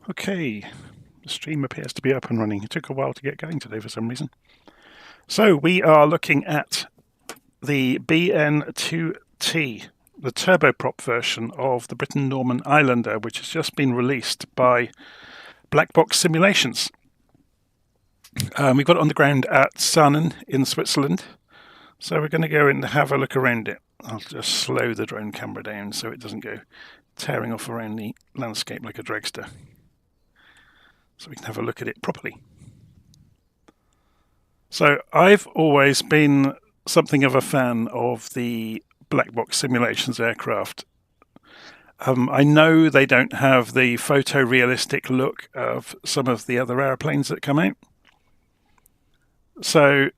Okay, the stream appears to be up and running. It took a while to get going today for some reason. So we are looking at the BN2T, the turboprop version of the Britten Norman Islander, which has just been released by Blackbox Simulations. We've got it on the ground at Saanen in Switzerland. So we're going to go and have a look around it. I'll just slow the drone camera down so it doesn't go tearing off around the landscape like a dragster, so we can have a look at it properly. So I've always been something of a fan of the Blackbox Simulations aircraft. I know they don't have the photorealistic look of some of the other airplanes that come out. So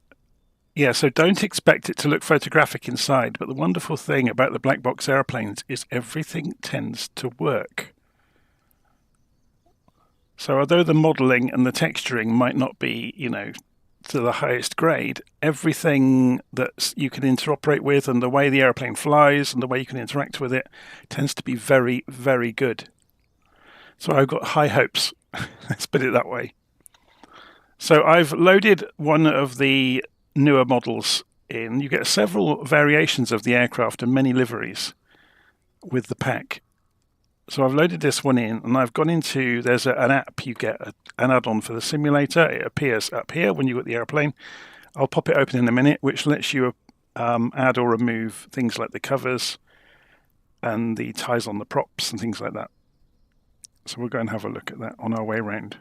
don't expect it to look photographic inside, but the wonderful thing about the Blackbox airplanes is everything tends to work. So although the modelling and the texturing might not be, to the highest grade, everything that you can interoperate with and the way the airplane flies and the way you can interact with it tends to be very, very good. So I've got high hopes, let's put it that way. So I've loaded one of the newer models in. You get several variations of the aircraft and many liveries with the pack. So I've loaded this one in, and I've gone into, there's an app, you get an add-on for the simulator. It appears up here when you've got the airplane. I'll pop it open in a minute, which lets you add or remove things like the covers and the ties on the props and things like that. So we'll go and have a look at that on our way around.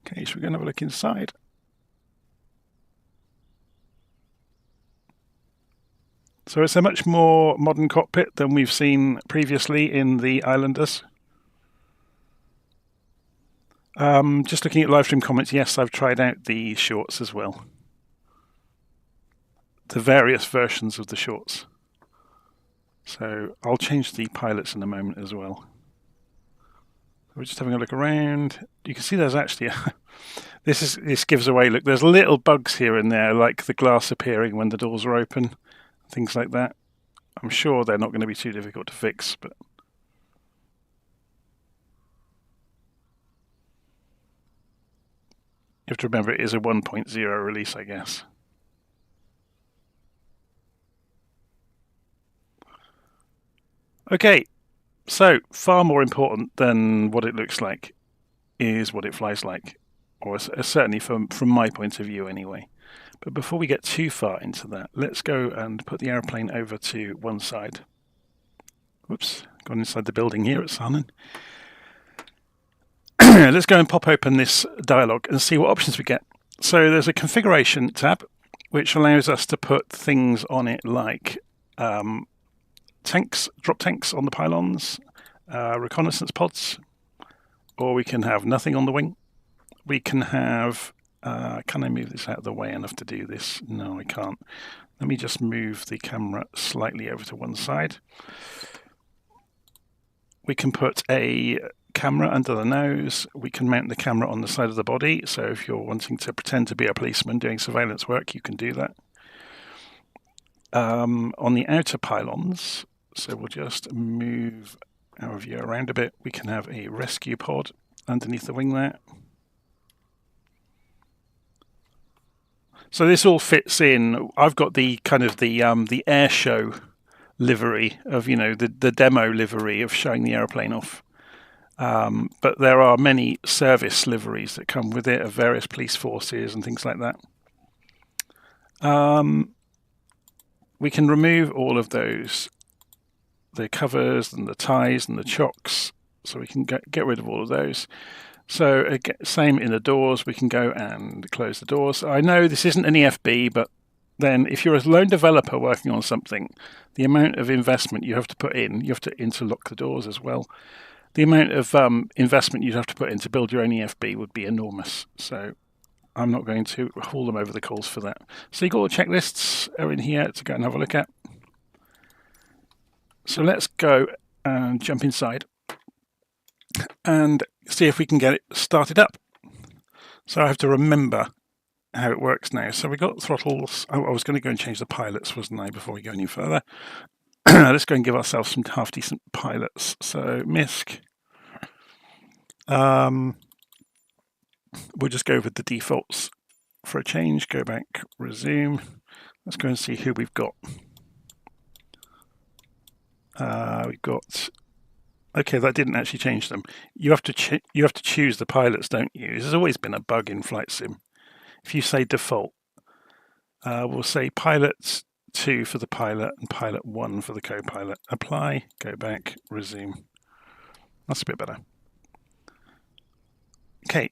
Okay, so we're going to have a look inside. So it's a much more modern cockpit than we've seen previously in the Islanders. Just looking at live stream comments, yes, I've tried out the shorts as well. The various versions of the shorts. So I'll change the pilots in a moment as well. We're just having a look around. You can see there's actually this gives away. Look, there's little bugs here and there, like the glass appearing when the doors are open, things like that. I'm sure they're not going to be too difficult to fix, but you have to remember it is a 1.0 release, I guess. Okay, so far more important than what it looks like is what it flies like, or certainly from my point of view anyway. But before we get too far into that, let's go and put the airplane over to one side. Whoops, gone inside the building here at Saanen. Let's go and pop open this dialog and see what options we get. So there's a configuration tab, which allows us to put things on it like tanks, drop tanks on the pylons, reconnaissance pods, or we can have nothing on the wing. We can have, can I move this out of the way enough to do this? No, I can't. Let me just move the camera slightly over to one side. We can put a camera under the nose. We can mount the camera on the side of the body. So if you're wanting to pretend to be a policeman doing surveillance work, you can do that. On the outer pylons, so we'll just move our view around a bit. We can have a rescue pod underneath the wing there. So this all fits in. I've got the kind of the air show livery of, the demo livery of showing the airplane off. But there are many service liveries that come with it of various police forces and things like that. We can remove all of those, the covers and the ties and the chocks, so we can get rid of all of those. So again, same in the doors, we can go and close the doors. I know this isn't an EFB, but then if you're a lone developer working on something, the amount of investment you have to put in, you have to interlock the doors as well. The amount of investment you'd have to put in to build your own EFB would be enormous. So I'm not going to haul them over the coals for that. So you've got all the checklists are in here to go and have a look at. So let's go and jump inside and see if we can get it started up. So I have to remember how it works now. So we got throttles. I was going to go and change the pilots, wasn't I, before we go any further. Let's go and give ourselves some half decent pilots. So MISC, We'll just go with the defaults for a change. Go back, resume. Let's go and see who we've got. We've got. Okay, that didn't actually change them. You have to choose the pilots, don't you? This has always been a bug in Flight Sim. If you say default, we'll say pilot 2 for the pilot and pilot 1 for the co-pilot. Apply, go back, resume. That's a bit better. Okay.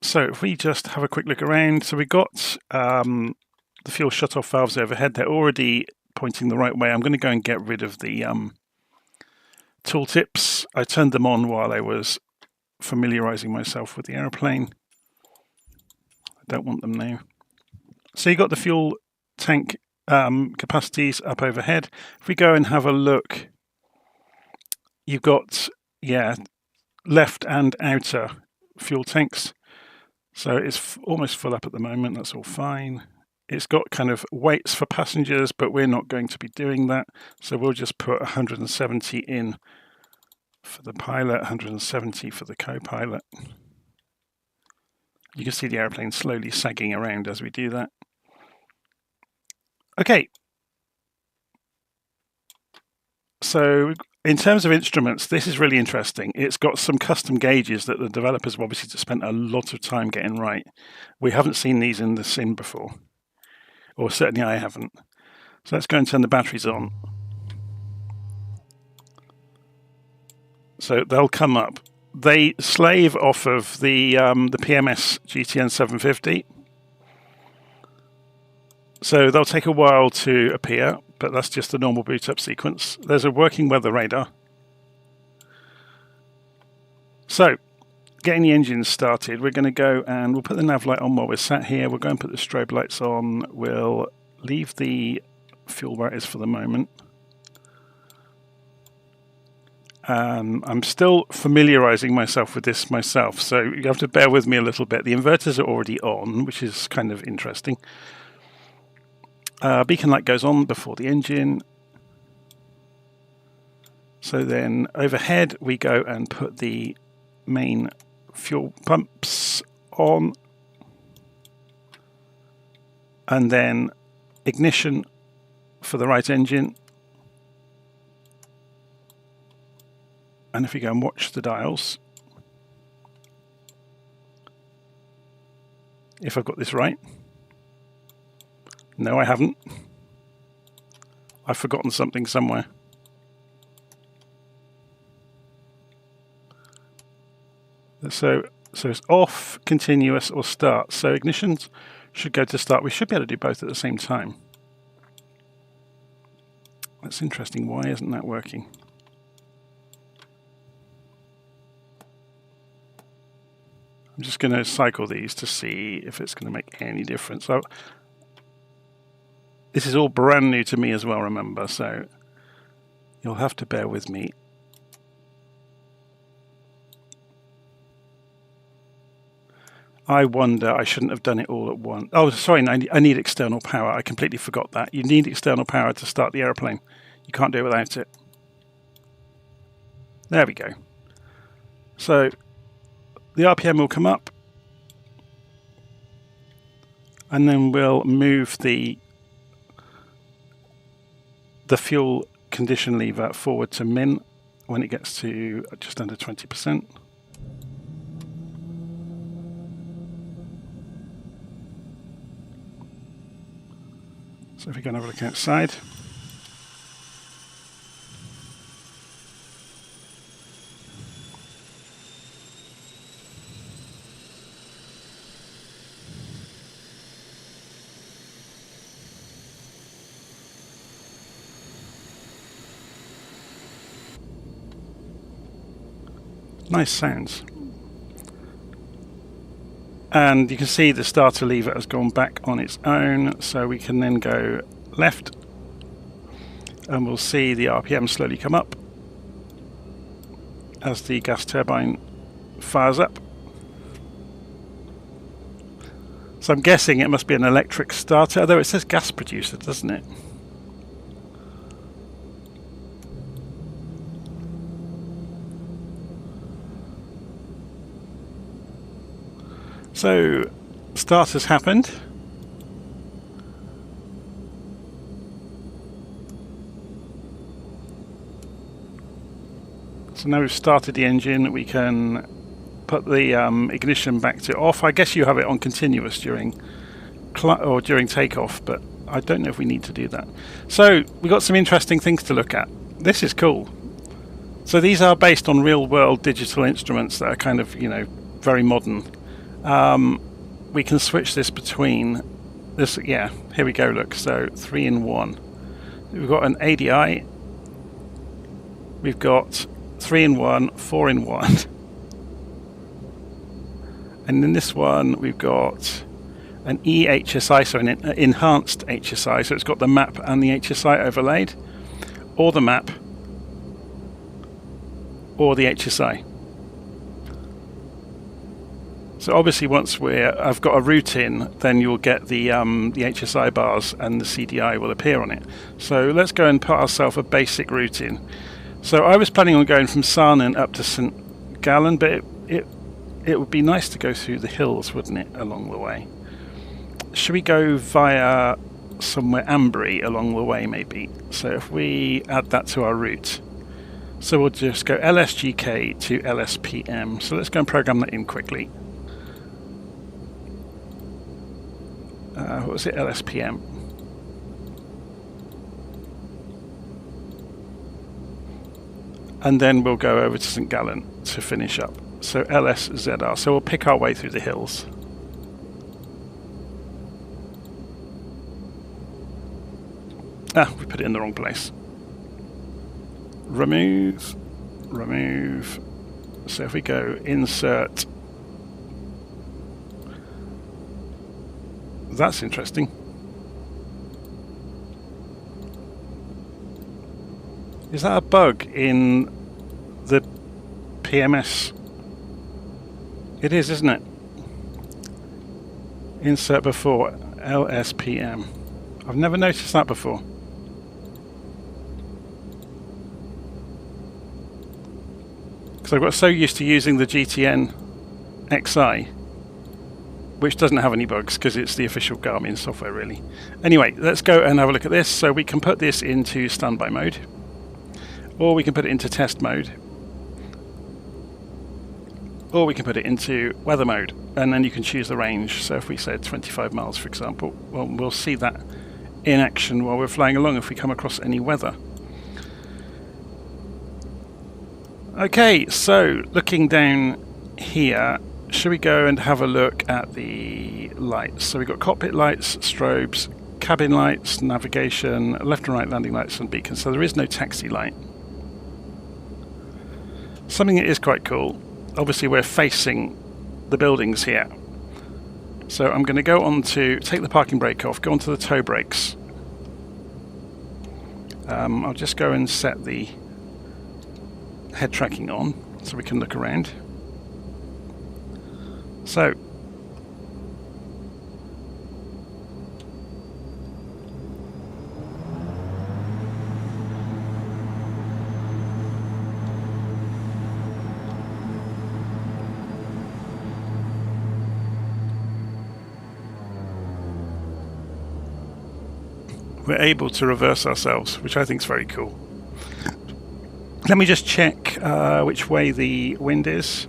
So if we just have a quick look around, so we've got the fuel shutoff valves overhead. They're already pointing the right way. I'm going to go and get rid of the tooltips. I turned them on while I was familiarizing myself with the airplane. I don't want them now. So you've got the fuel tank capacities up overhead. If we go and have a look, you've got, left and outer fuel tanks. So it's almost full up at the moment. That's all fine. It's got kind of weights for passengers, but we're not going to be doing that. So we'll just put 170 in for the pilot, 170 for the co-pilot. You can see the airplane slowly sagging around as we do that. Okay. So in terms of instruments, this is really interesting. It's got some custom gauges that the developers have obviously spent a lot of time getting right. We haven't seen these in the sim before, or certainly I haven't. So let's go and turn the batteries on. So they'll come up. They slave off of the PMS GTN 750. So they'll take a while to appear, but that's just the normal boot up sequence. There's a working weather radar. So getting the engines started, we're going to go and we'll put the nav light on while we're sat here. We'll go and put the strobe lights on. We'll leave the fuel where it is for the moment. I'm still familiarizing myself with this myself, so you have to bear with me a little bit. The inverters are already on, which is kind of interesting. Beacon light goes on before the engine. So then overhead we go and put the main fuel pumps on. And then ignition for the right engine. And if we go and watch the dials, if I've got this right. No, I haven't. I've forgotten something somewhere. So it's off, continuous, or start. So ignitions should go to start. We should be able to do both at the same time. That's interesting. Why isn't that working? I'm just going to cycle these to see if it's going to make any difference. So this is all brand new to me as well, remember, so you'll have to bear with me. I wonder, I shouldn't have done it all at once. Oh, sorry, I need external power. I completely forgot that. You need external power to start the airplane. You can't do it without it. There we go. So the RPM will come up. And then we'll move the fuel condition lever forward to min when it gets to just under 20%. So if we go and have a look outside. Nice sounds. And you can see the starter lever has gone back on its own, so we can then go left and we'll see the RPM slowly come up as the gas turbine fires up. So I'm guessing it must be an electric starter, although it says gas producer, doesn't it? So, start has happened. So now we've started the engine, we can put the ignition back to off. I guess you have it on continuous during takeoff, but I don't know if we need to do that. So we've got some interesting things to look at. This is cool. So these are based on real-world digital instruments that are kind of, you know, very modern. We can switch this between this. Yeah, here we go. Look, so 3-in-1. We've got an ADI. We've got 3-in-1, 4-in-1, and in this one we've got an eHSI, so an enhanced HSI. So it's got the map and the HSI overlaid, or the map, or the HSI. So obviously once I've got a route in, then you'll get the HSI bars and the CDI will appear on it. So let's go and put ourselves a basic route in. So I was planning on going from Saanen up to St. Gallen, but it would be nice to go through the hills, wouldn't it, along the way? Should we go via somewhere Ambry along the way, maybe? So if we add that to our route, so we'll just go LSGK to LSPM. So let's go and program that in quickly. What was it? LSPM. And then we'll go over to St. Gallen to finish up. So LSZR. So we'll pick our way through the hills. We put it in the wrong place. Remove. Remove. So if we go insert. That's interesting. Is that a bug in the PMS? It is, isn't it? Insert before LSPM. I've never noticed that before. Because I got so used to using the GTN XI, which doesn't have any bugs because it's the official Garmin software, really. Anyway, let's go and have a look at this. So we can put this into standby mode, or we can put it into test mode, or we can put it into weather mode, and then you can choose the range. So if we said 25 miles, for example, well, we'll see that in action while we're flying along if we come across any weather. Okay, so looking down here, should we go and have a look at the lights? So we've got cockpit lights, strobes, cabin lights, navigation, left and right landing lights and beacons. So there is no taxi light. Something that is quite cool, obviously we're facing the buildings here. So I'm going to go on to take the parking brake off, go onto the tow brakes. I'll just go and set the head tracking on so we can look around. So we're able to reverse ourselves, which I think is very cool. Let me just check which way the wind is.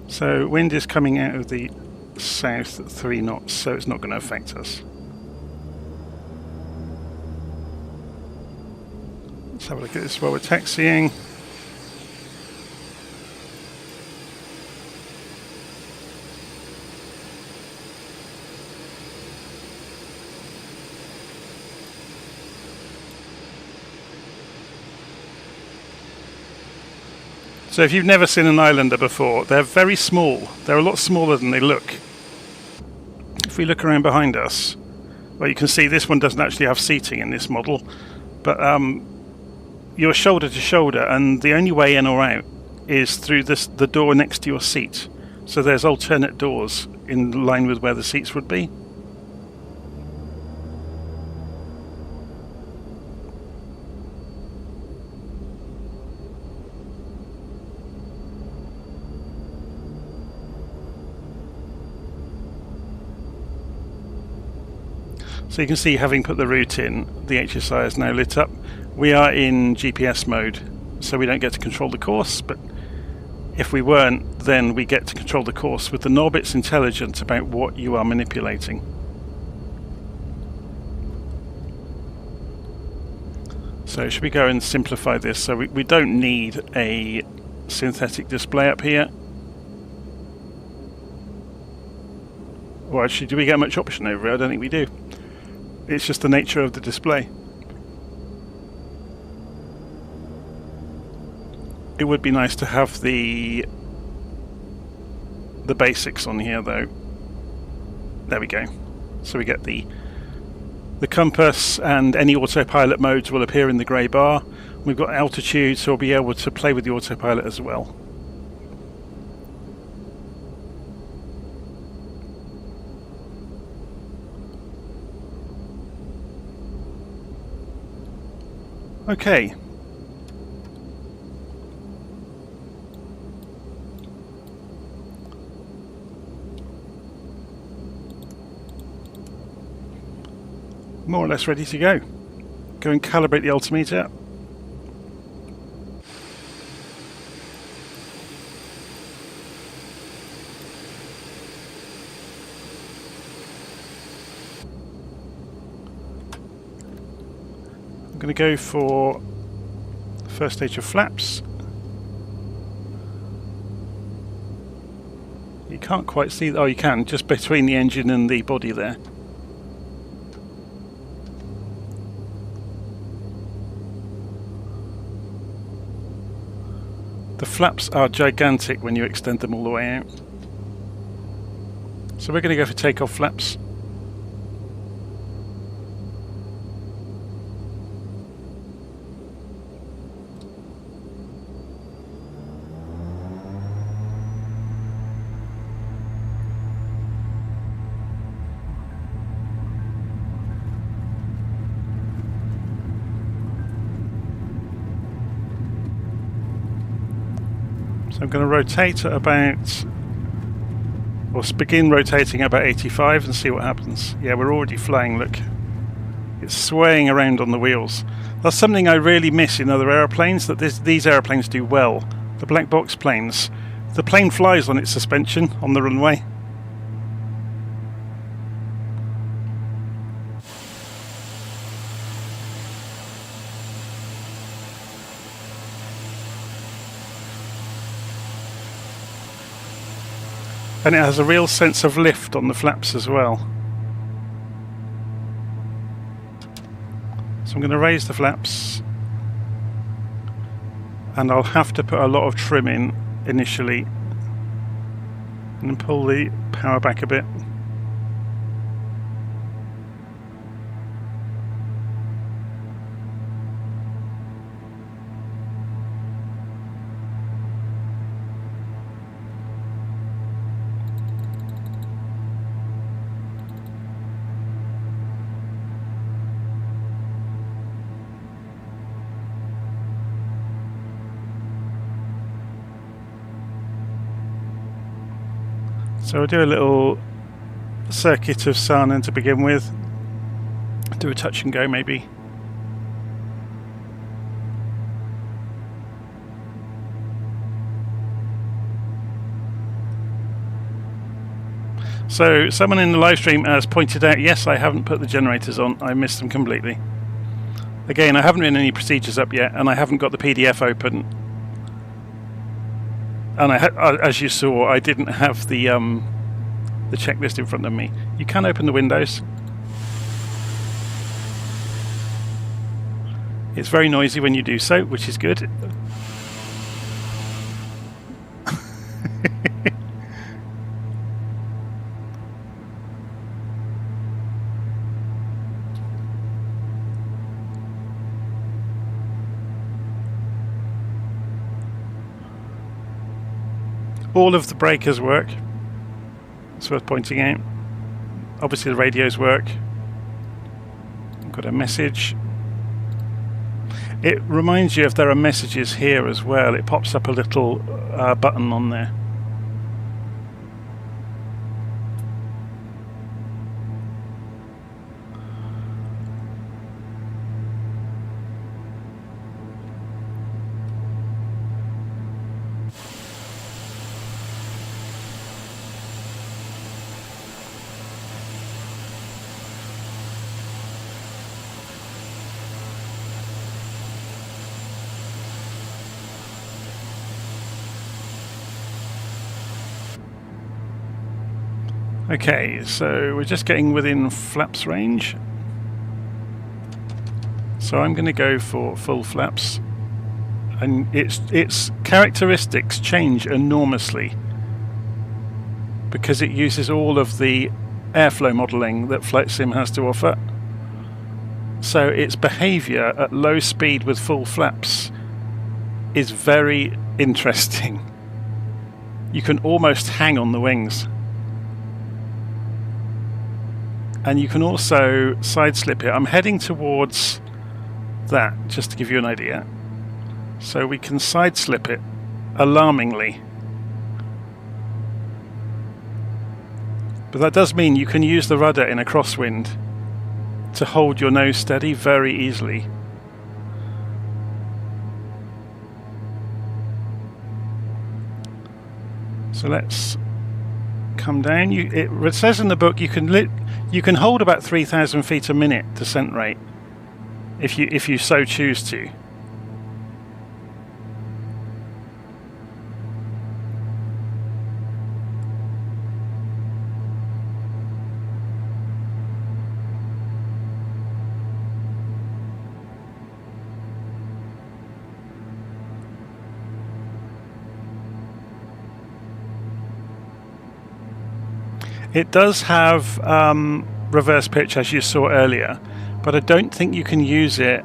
So wind is coming out of the south at 3 knots, so it's not going to affect us. Let's have a look at this while we're taxiing. So if you've never seen an Islander before, they're very small. They're a lot smaller than they look. If we look around behind us, well, you can see this one doesn't actually have seating in this model, but you're shoulder to shoulder, and the only way in or out is through the door next to your seat. So there's alternate doors in line with where the seats would be. So you can see, having put the route in, the HSI is now lit up. We are in GPS mode, so we don't get to control the course, but if we weren't, then we get to control the course with the knob. It's intelligent about what you are manipulating. So should we go and simplify this? So we don't need a synthetic display up here. Or actually, do we get much option over it? I don't think we do. It's just the nature of the display. It would be nice to have the basics on here, though. There we go. So we get the compass, and any autopilot modes will appear in the grey bar. We've got altitude, so we'll be able to play with the autopilot as well. Okay. More or less ready to go. Go and calibrate the altimeter. I'm going to go for first stage of flaps. You can't quite see, oh you can, just between the engine and the body there. The flaps are gigantic when you extend them all the way out. So we're going to go for takeoff flaps. I'm going to rotate at about, or begin rotating at about 85 and see what happens. Yeah, we're already flying, look. It's swaying around on the wheels. That's something I really miss in other aeroplanes, that these aeroplanes do well. The black box planes. The plane flies on its suspension on the runway. And it has a real sense of lift on the flaps as well. So I'm going to raise the flaps, and I'll have to put a lot of trim in initially and pull the power back a bit. So we'll do a little circuit of Saanen to begin with. Do a touch and go maybe. So someone in the live stream has pointed out, yes, I haven't put the generators on. I missed them completely. Again, I haven't written any procedures up yet, and I haven't got the PDF open. And as you saw, I didn't have the checklist in front of me. You can open the windows. It's very noisy when you do so, which is good. All of the breakers work. It's worth pointing out. Obviously the radios work. I've got a message. It reminds you if there are messages here as well. It pops up a little button on there. Okay, so we're just getting within flaps range. So I'm going to go for full flaps, and its characteristics change enormously because it uses all of the airflow modelling that Flight Sim has to offer. So its behaviour at low speed with full flaps is very interesting. You can almost hang on the wings. And you can also side slip it. I'm heading towards that, just to give you an idea. So we can side slip it alarmingly. But that does mean you can use the rudder in a crosswind to hold your nose steady very easily. So let's come down. It says in the book you can hold about 3,000 feet a minute descent rate if you so choose to. It does have reverse pitch, as you saw earlier, but I don't think you can use it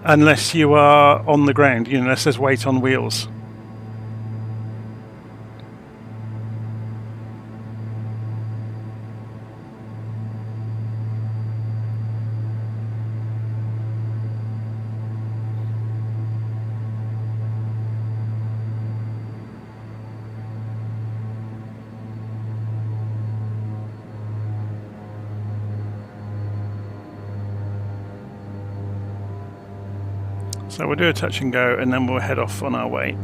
unless you are on the ground, unless there's weight on wheels. So we'll do a touch and go, and then we'll head off on our way.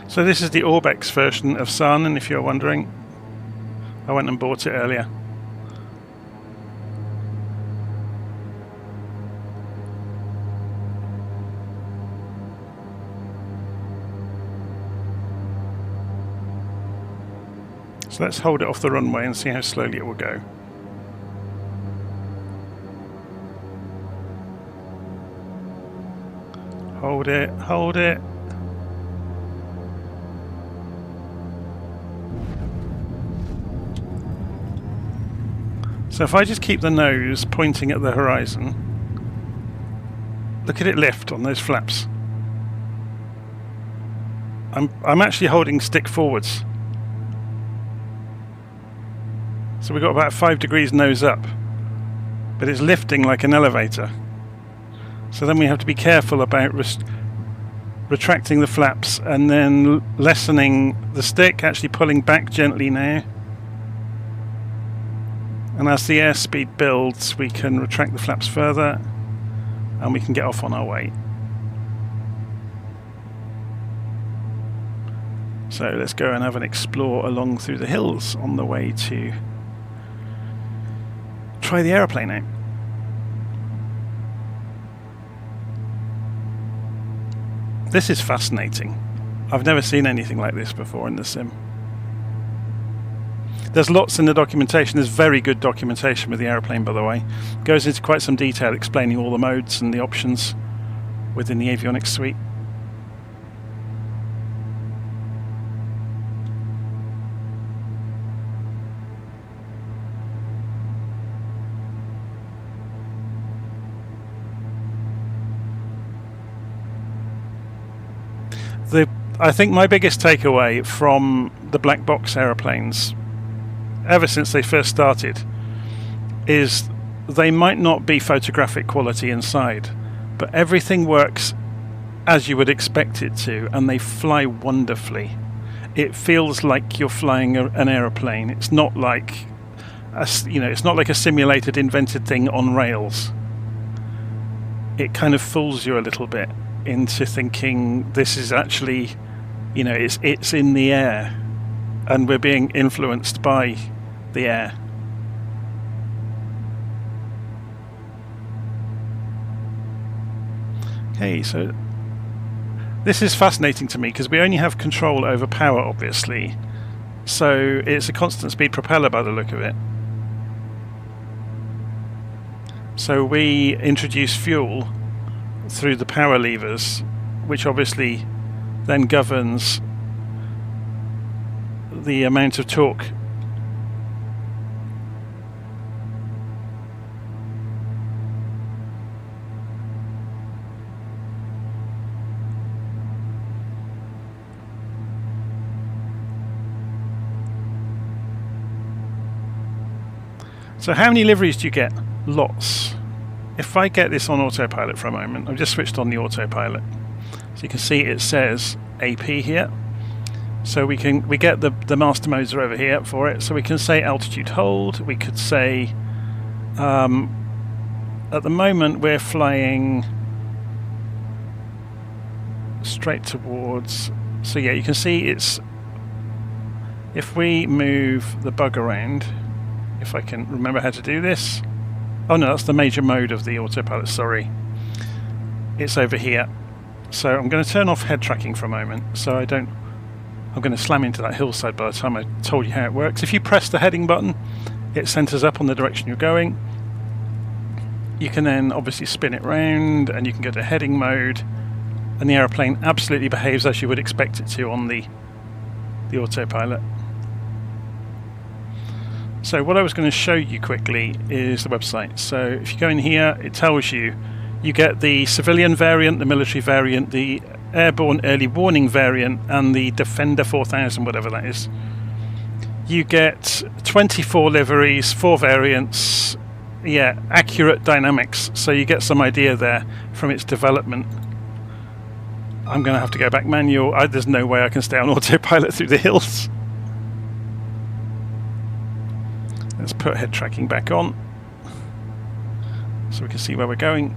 So this is the Orbex version of Saanen, if you're wondering. I went and bought it earlier. So let's hold it off the runway and see how slowly it will go. Hold it, hold it. So if I just keep the nose pointing at the horizon, look at it lift on those flaps. I'm actually holding stick forwards. So we've got about 5 degrees nose up, but it's lifting like an elevator. So then we have to be careful about retracting the flaps and then lessening the stick, actually pulling back gently now. And as the airspeed builds, we can retract the flaps further and we can get off on our way. So let's go and have an explore along through the hills on the way to try the aeroplane out. This is fascinating. I've never seen anything like this before in the sim. There's lots in the documentation. There's very good documentation with the aeroplane, by the way. It goes into quite some detail explaining all the modes and the options within the Avionics suite. I think my biggest takeaway from the black box aeroplanes, ever since they first started, is they might not be photographic quality inside, but everything works as you would expect it to, and they fly wonderfully. It feels like you're flying an aeroplane. It's not like it's not like a simulated invented thing on rails. It kind of fools you a little bit into thinking this is actually, it's in the air and we're being influenced by the air. Okay, so this is fascinating to me because we only have control over power, obviously. So it's a constant speed propeller by the look of it. So we introduce fuel through the power levers, which obviously then governs the amount of torque. So how many liveries do you get? Lots. If I get this on autopilot for a moment, I've just switched on the autopilot. So you can see it says AP here. So we get the master modes are over here for it. So we can say altitude hold. We could say at the moment we're flying straight towards. So yeah, you can see it's, if we move the bug around, if I can remember how to do this. Oh no, that's the major mode of the autopilot, sorry. It's over here. So I'm going to turn off head tracking for a moment so I'm going to slam into that hillside by the time I told you how it works. If you press the heading button, it centers up on the direction you're going. You can then obviously spin it round and you can go to heading mode, and the aeroplane absolutely behaves as you would expect it to on the autopilot. So what I was going to show you quickly is the website. So if you go in here, it tells you get the civilian variant, the military variant, the airborne early warning variant, and the Defender 4000, whatever that is. You get 24 liveries, 4 variants, yeah, accurate dynamics, so you get some idea there from its development. I'm going to have to go back manual. There's no way I can stay on autopilot through the hills. Let's put head tracking back on so we can see where we're going.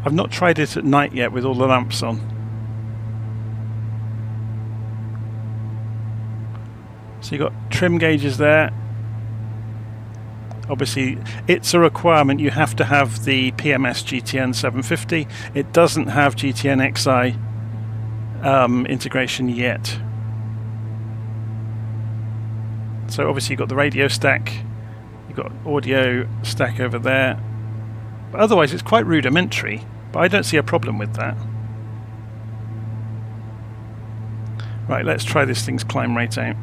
I've not tried it at night yet with all the lamps on. So you've got trim gauges there. Obviously, it's a requirement. You have to have the PMS GTN 750. It doesn't have GTN XI integration yet. So obviously you've got the radio stack. You've got audio stack over there. But otherwise, it's quite rudimentary. But I don't see a problem with that. Right, let's try this thing's climb rate out.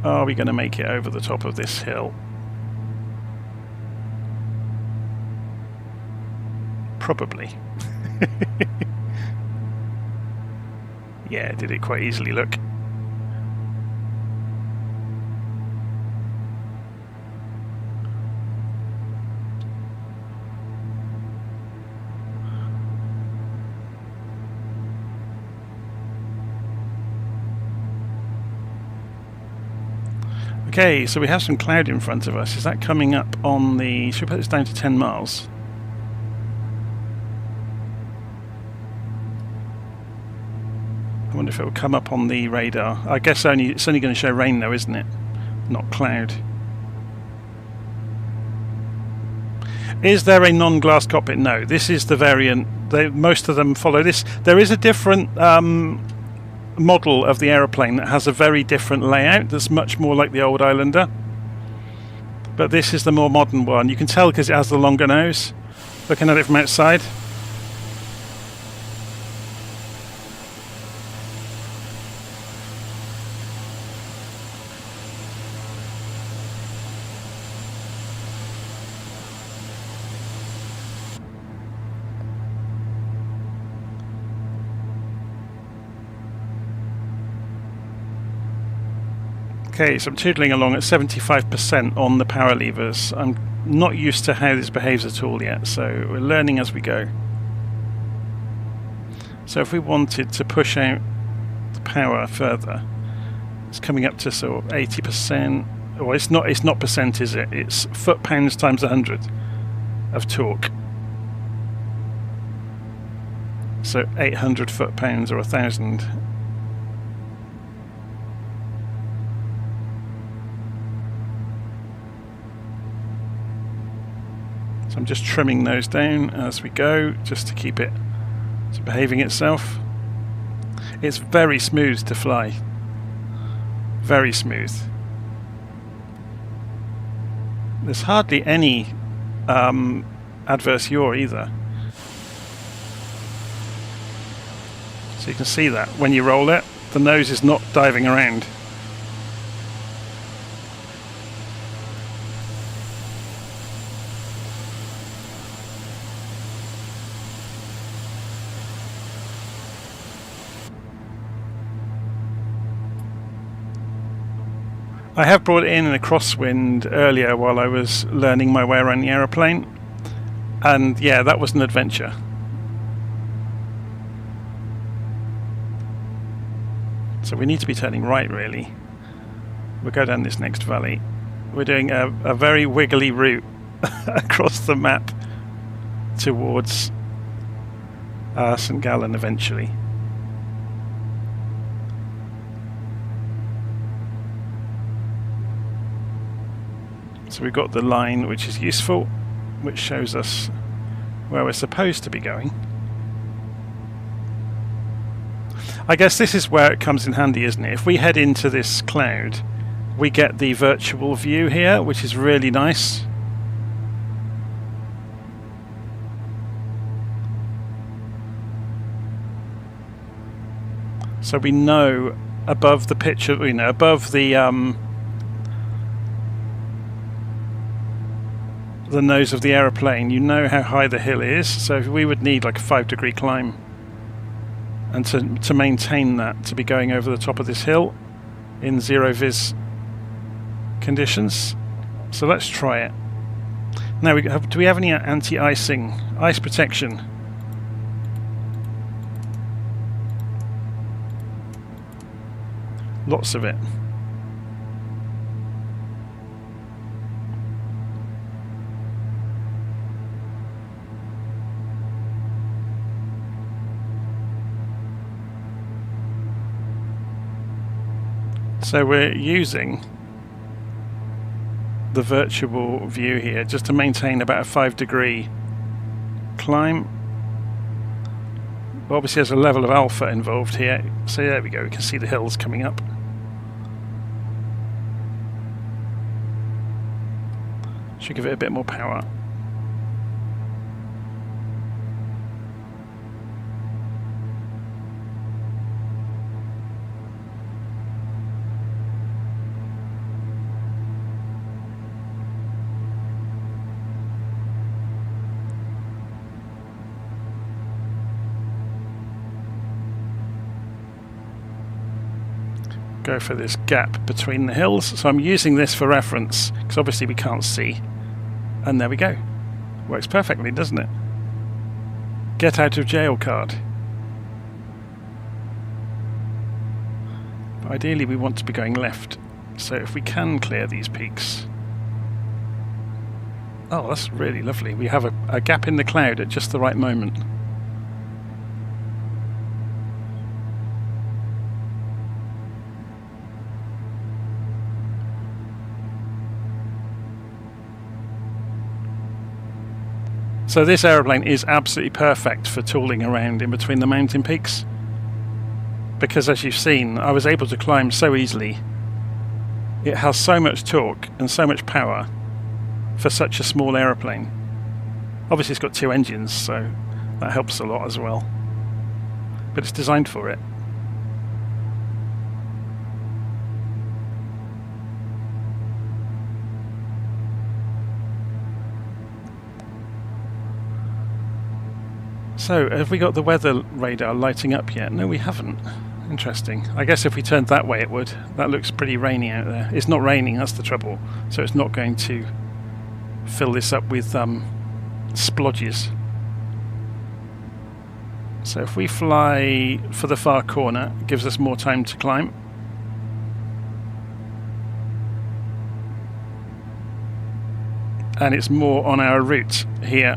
Are we going to make it over the top of this hill? Probably. Yeah, did it quite easily, look. Okay, so we have some cloud in front of us. Is that coming up on the... Should we put this down to 10 miles? I wonder if it will come up on the radar. I guess it's only going to show rain though, isn't it? Not cloud. Is there a non-glass cockpit? No, this is the variant. Most of them follow this. There is a different model of the aeroplane that has a very different layout that's much more like the old Islander, but this is the more modern one. You can tell because it has the longer nose, looking at it from outside. Okay, so I'm tootling along at 75% on the power levers. I'm not used to how this behaves at all yet, so we're learning as we go. So if we wanted to push out the power further, it's coming up to sort of 80%. Well, it's not percent, is it? It's foot-pounds times 100 of torque. So 800 foot-pounds or 1,000. So I'm just trimming those down as we go, just to keep it behaving itself. It's very smooth to fly. Very smooth. There's hardly any adverse yaw either. So you can see that when you roll it, the nose is not diving around. I have brought it in a crosswind earlier while I was learning my way around the aeroplane, and yeah, that was an adventure. So we need to be turning right, really. We'll go down this next valley. We're doing a very wiggly route across the map towards St. Gallen eventually. So we've got the line, which is useful, which shows us where we're supposed to be going. I guess this is where it comes in handy, isn't it? If we head into this cloud, we get the virtual view here, which is really nice. So we know above the picture, you know, above the nose of the aeroplane, you know how high the hill is. So we would need like a 5-degree climb, and to maintain that, to be going over the top of this hill in zero vis conditions. So let's try it. Now, do we have any anti-icing, ice protection? Lots of it. So we're using the virtual view here just to maintain about a 5-degree climb. Obviously there's a level of alpha involved here, so there we go, we can see the hills coming up. Should give it a bit more power. Go for this gap between the hills. So I'm using this for reference because obviously we can't see. And there we go. Works perfectly, doesn't it? Get out of jail card. But ideally we want to be going left. So if we can clear these peaks. Oh, that's really lovely. We have a gap in the cloud at just the right moment. So this aeroplane is absolutely perfect for tooling around in between the mountain peaks, because as you've seen, I was able to climb so easily. It has so much torque and so much power for such a small aeroplane. Obviously it's got 2 engines, so that helps a lot as well, but it's designed for it. So, have we got the weather radar lighting up yet? No, we haven't. Interesting. I guess if we turned that way it would. That looks pretty rainy out there. It's not raining, that's the trouble. So it's not going to fill this up with splodges. So if we fly for the far corner, it gives us more time to climb. And it's more on our route here.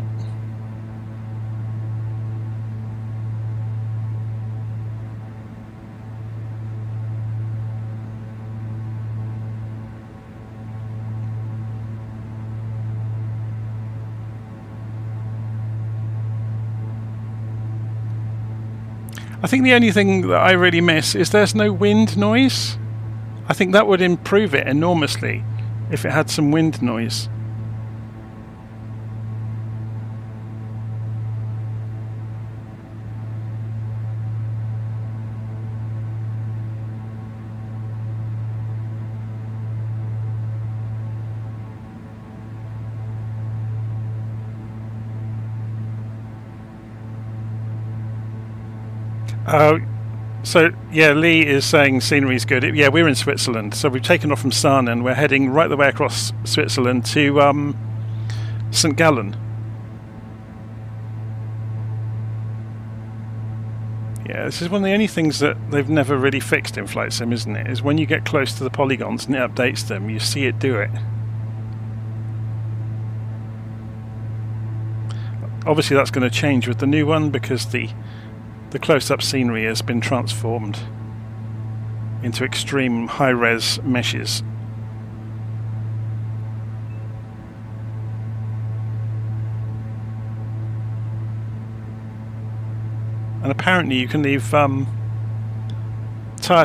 I think the only thing that I really miss is there's no wind noise. I think that would improve it enormously if it had some wind noise. So yeah, Lee is saying scenery's good. Yeah, we're in Switzerland, so we've taken off from Saanen. We're heading right the way across Switzerland to St. Gallen. Yeah, this is one of the only things that they've never really fixed in Flight Sim, isn't it? Is when you get close to the polygons and it updates them, you see it do it. Obviously that's going to change with the new one because the close-up scenery has been transformed into extreme high-res meshes. And apparently you can leave tyre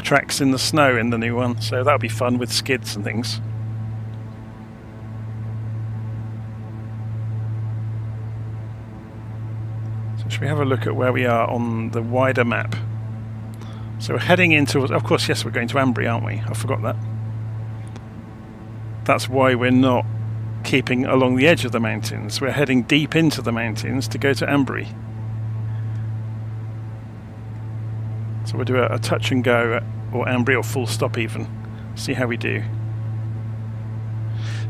tracks in the snow in the new one, so that'll be fun with skids and things. Should we have a look at where we are on the wider map? So we're heading into, of course, yes, we're going to Ambry, aren't we? I forgot that. That's why we're not keeping along the edge of the mountains. We're heading deep into the mountains to go to Ambry. So we'll do a touch and go, or Ambry, or full stop even. See how we do.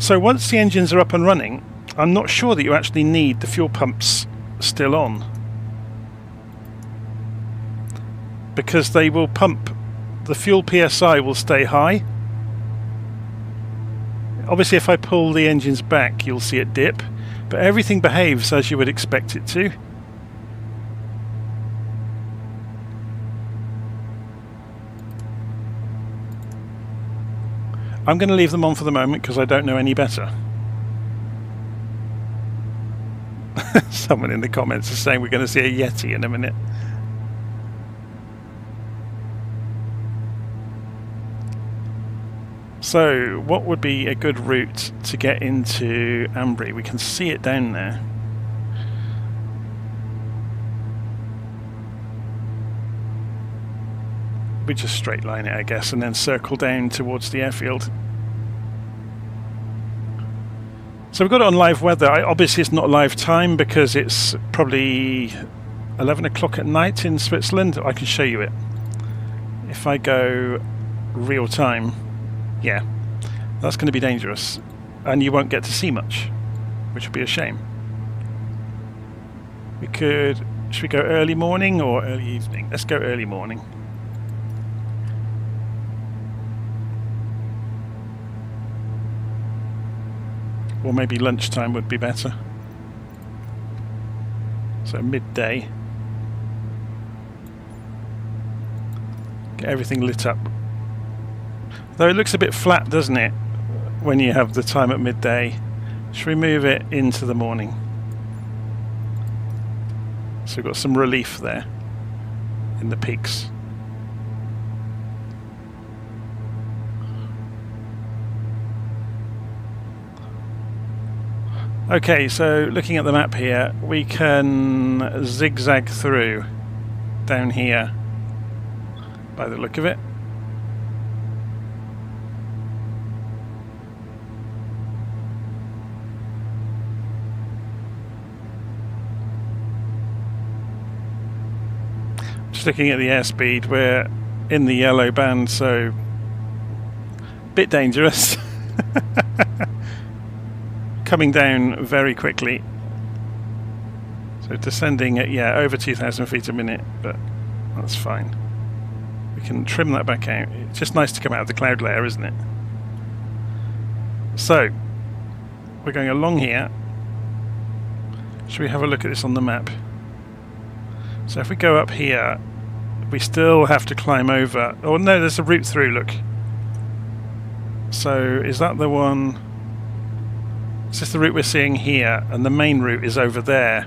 So once the engines are up and running, I'm not sure that you actually need the fuel pumps still on, because they will pump, the fuel PSI will stay high. Obviously if I pull the engines back you'll see it dip, but everything behaves as you would expect it to. I'm going to leave them on for the moment because I don't know any better. Someone in the comments is saying we're going to see a Yeti in a minute. So, what would be a good route to get into Ambry? We can see it down there. We just straight line it, I guess, and then circle down towards the airfield. So we've got it on live weather. Obviously it's not live time because it's probably 11 o'clock at night in Switzerland. I can show you it. If I go real time, yeah, that's going to be dangerous. And you won't get to see much, which would be a shame. We could, should we go early morning or early evening? Let's go early morning. Or maybe lunchtime would be better. So midday. Get everything lit up. Though it looks a bit flat, doesn't it, when you have the time at midday. Should we move it into the morning? So we've got some relief there in the peaks. Okay, so looking at the map here, we can zigzag through down here by the look of it. Just looking at the airspeed, we're in the yellow band, so bit dangerous. Coming down very quickly. So descending at, yeah, over 2,000 feet a minute, but that's fine. We can trim that back out. It's just nice to come out of the cloud layer, isn't it? So, we're going along here. Should we have a look at this on the map? So if we go up here, we still have to climb over. Oh no, there's a route through, look. So is that the one? Is this the route we're seeing here? And the main route is over there.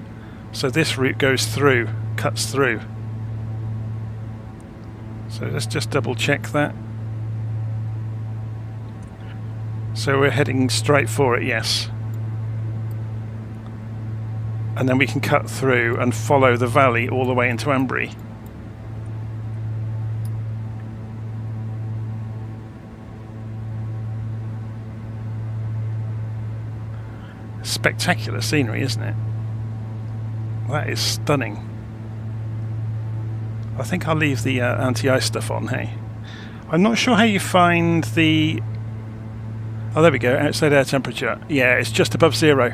So this route goes through, cuts through. So let's just double check that. So we're heading straight for it, yes. And then we can cut through and follow the valley all the way into Ambry. Spectacular scenery, isn't it? That is stunning. I think I'll leave the anti-ice stuff on, hey? I'm not sure how you find the... Oh, there we go, outside air temperature. Yeah, it's just above 0.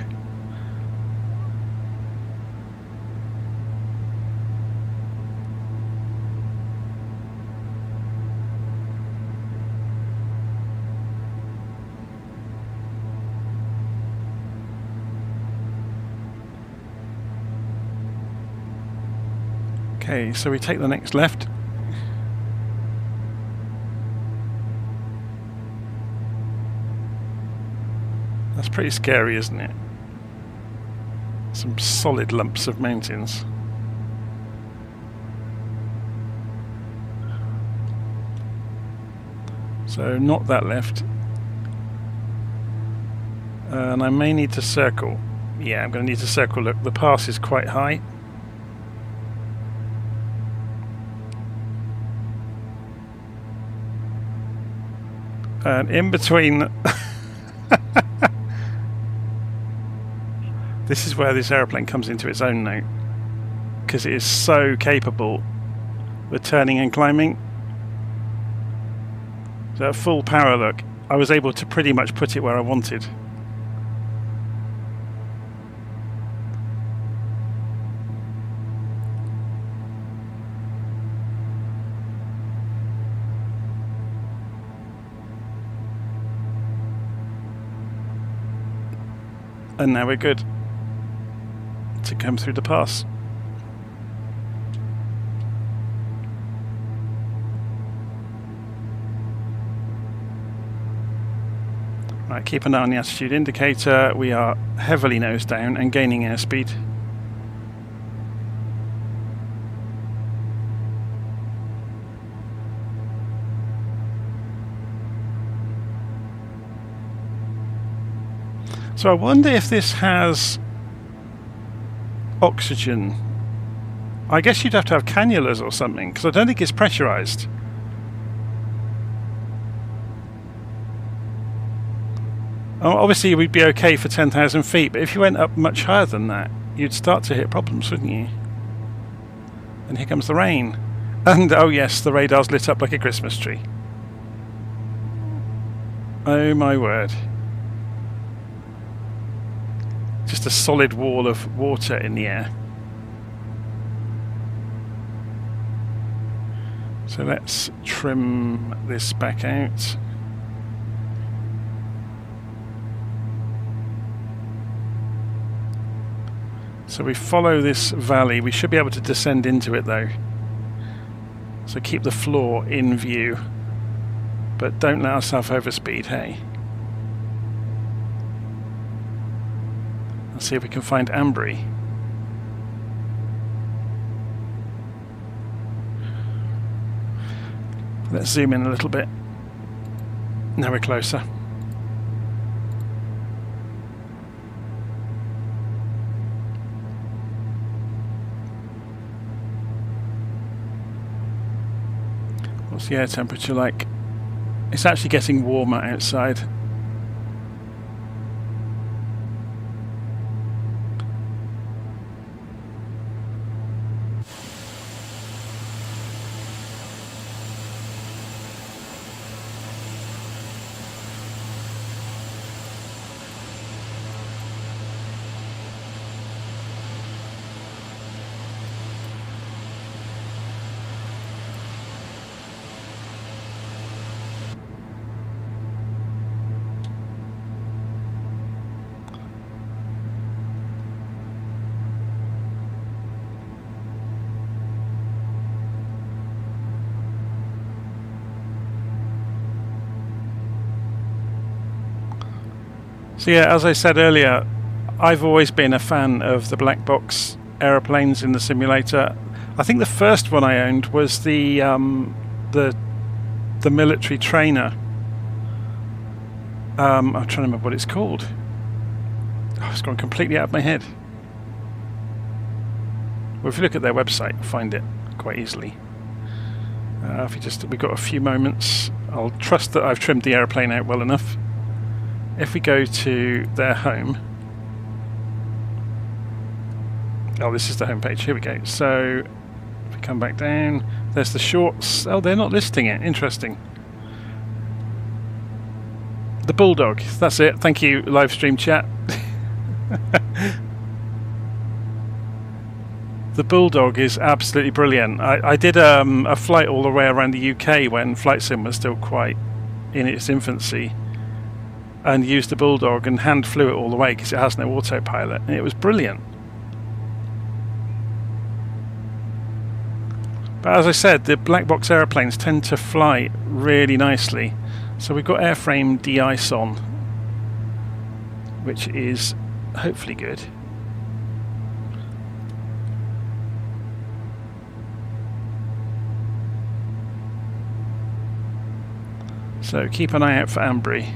Okay, so we take the next left. That's pretty scary, isn't it? Some solid lumps of mountains. So not that left. And I may need to circle. Yeah, I'm going to need to circle. Look, the pass is quite high. And in between... This is where this aeroplane comes into its own now, because it is so capable with turning and climbing. So at full power, look, I was able to pretty much put it where I wanted. And now we're good to come through the pass. Right, keep an eye on the attitude indicator. We are heavily nose down and gaining airspeed. So I wonder if this has oxygen. I guess you'd have to have cannulas or something, because I don't think it's pressurized. Obviously we'd be okay for 10,000 feet, but if you went up much higher than that, you'd start to hit problems, wouldn't you? And here comes the rain. And oh yes, the radar's lit up like a Christmas tree. Oh my word. Just a solid wall of water in the air. So let's trim this back out. So we follow this valley. We should be able to descend into it though. So keep the floor in view, but don't let ourselves overspeed, hey? See if we can find Ambry. Let's zoom in a little bit. Now we're closer. What's the air temperature like? It's actually getting warmer outside. So yeah, as I said earlier, I've always been a fan of the black box aeroplanes in the simulator. I think the first one I owned was the military trainer. I'm trying to remember what it's called. Oh, it's gone completely out of my head. Well, if you look at their website, you'll find it quite easily. We've got a few moments. I'll trust that I've trimmed the aeroplane out well enough. If we go to their home, oh, this is the home page. Here we go. So if we come back down, there's the shorts. Oh, they're not listing it. Interesting. The Bulldog. That's it. Thank you, Livestream chat. The Bulldog is absolutely brilliant. I did a flight all the way around the UK when Flight Sim was still quite in its infancy, and used the Bulldog and hand flew it all the way because it has no autopilot, and it was brilliant. But as I said, the black box aeroplanes tend to fly really nicely. So we've got airframe de-ice on, which is hopefully good. So keep an eye out for Ambry.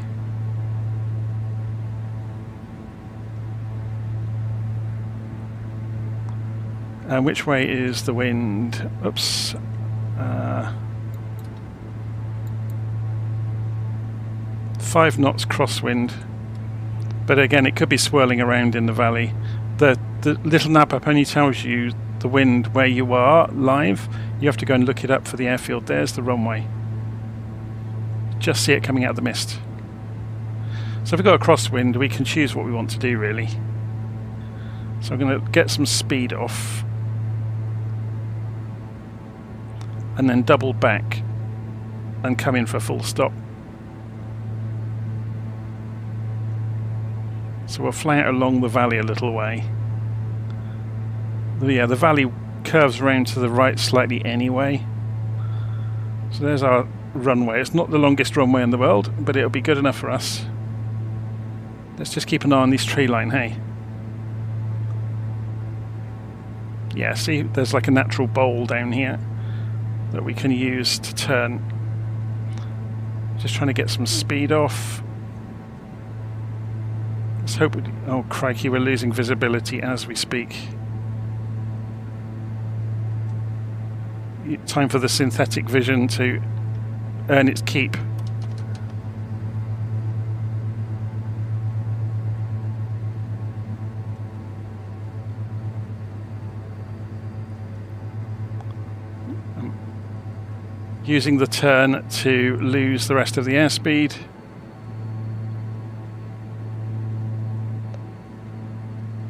And which way is the wind? Oops. 5 knots crosswind. But again, it could be swirling around in the valley. The LittleNavMap only tells you the wind where you are live. You have to go and look it up for the airfield. There's the runway. Just see it coming out of the mist. So if we've got a crosswind, we can choose what we want to do, really. So I'm going to get some speed off and then double back and come in for full stop. So we'll fly out along the valley a little way. Yeah, the valley curves around to the right slightly anyway. So there's our runway. It's not the longest runway in the world, but it'll be good enough for us. Let's just keep an eye on this tree line, hey? Yeah, see, there's like a natural bowl down here that we can use to turn. Just trying to get some speed off. Let's hope oh crikey, we're losing visibility as we speak. Time for the synthetic vision to earn its keep. Using the turn to lose the rest of the airspeed.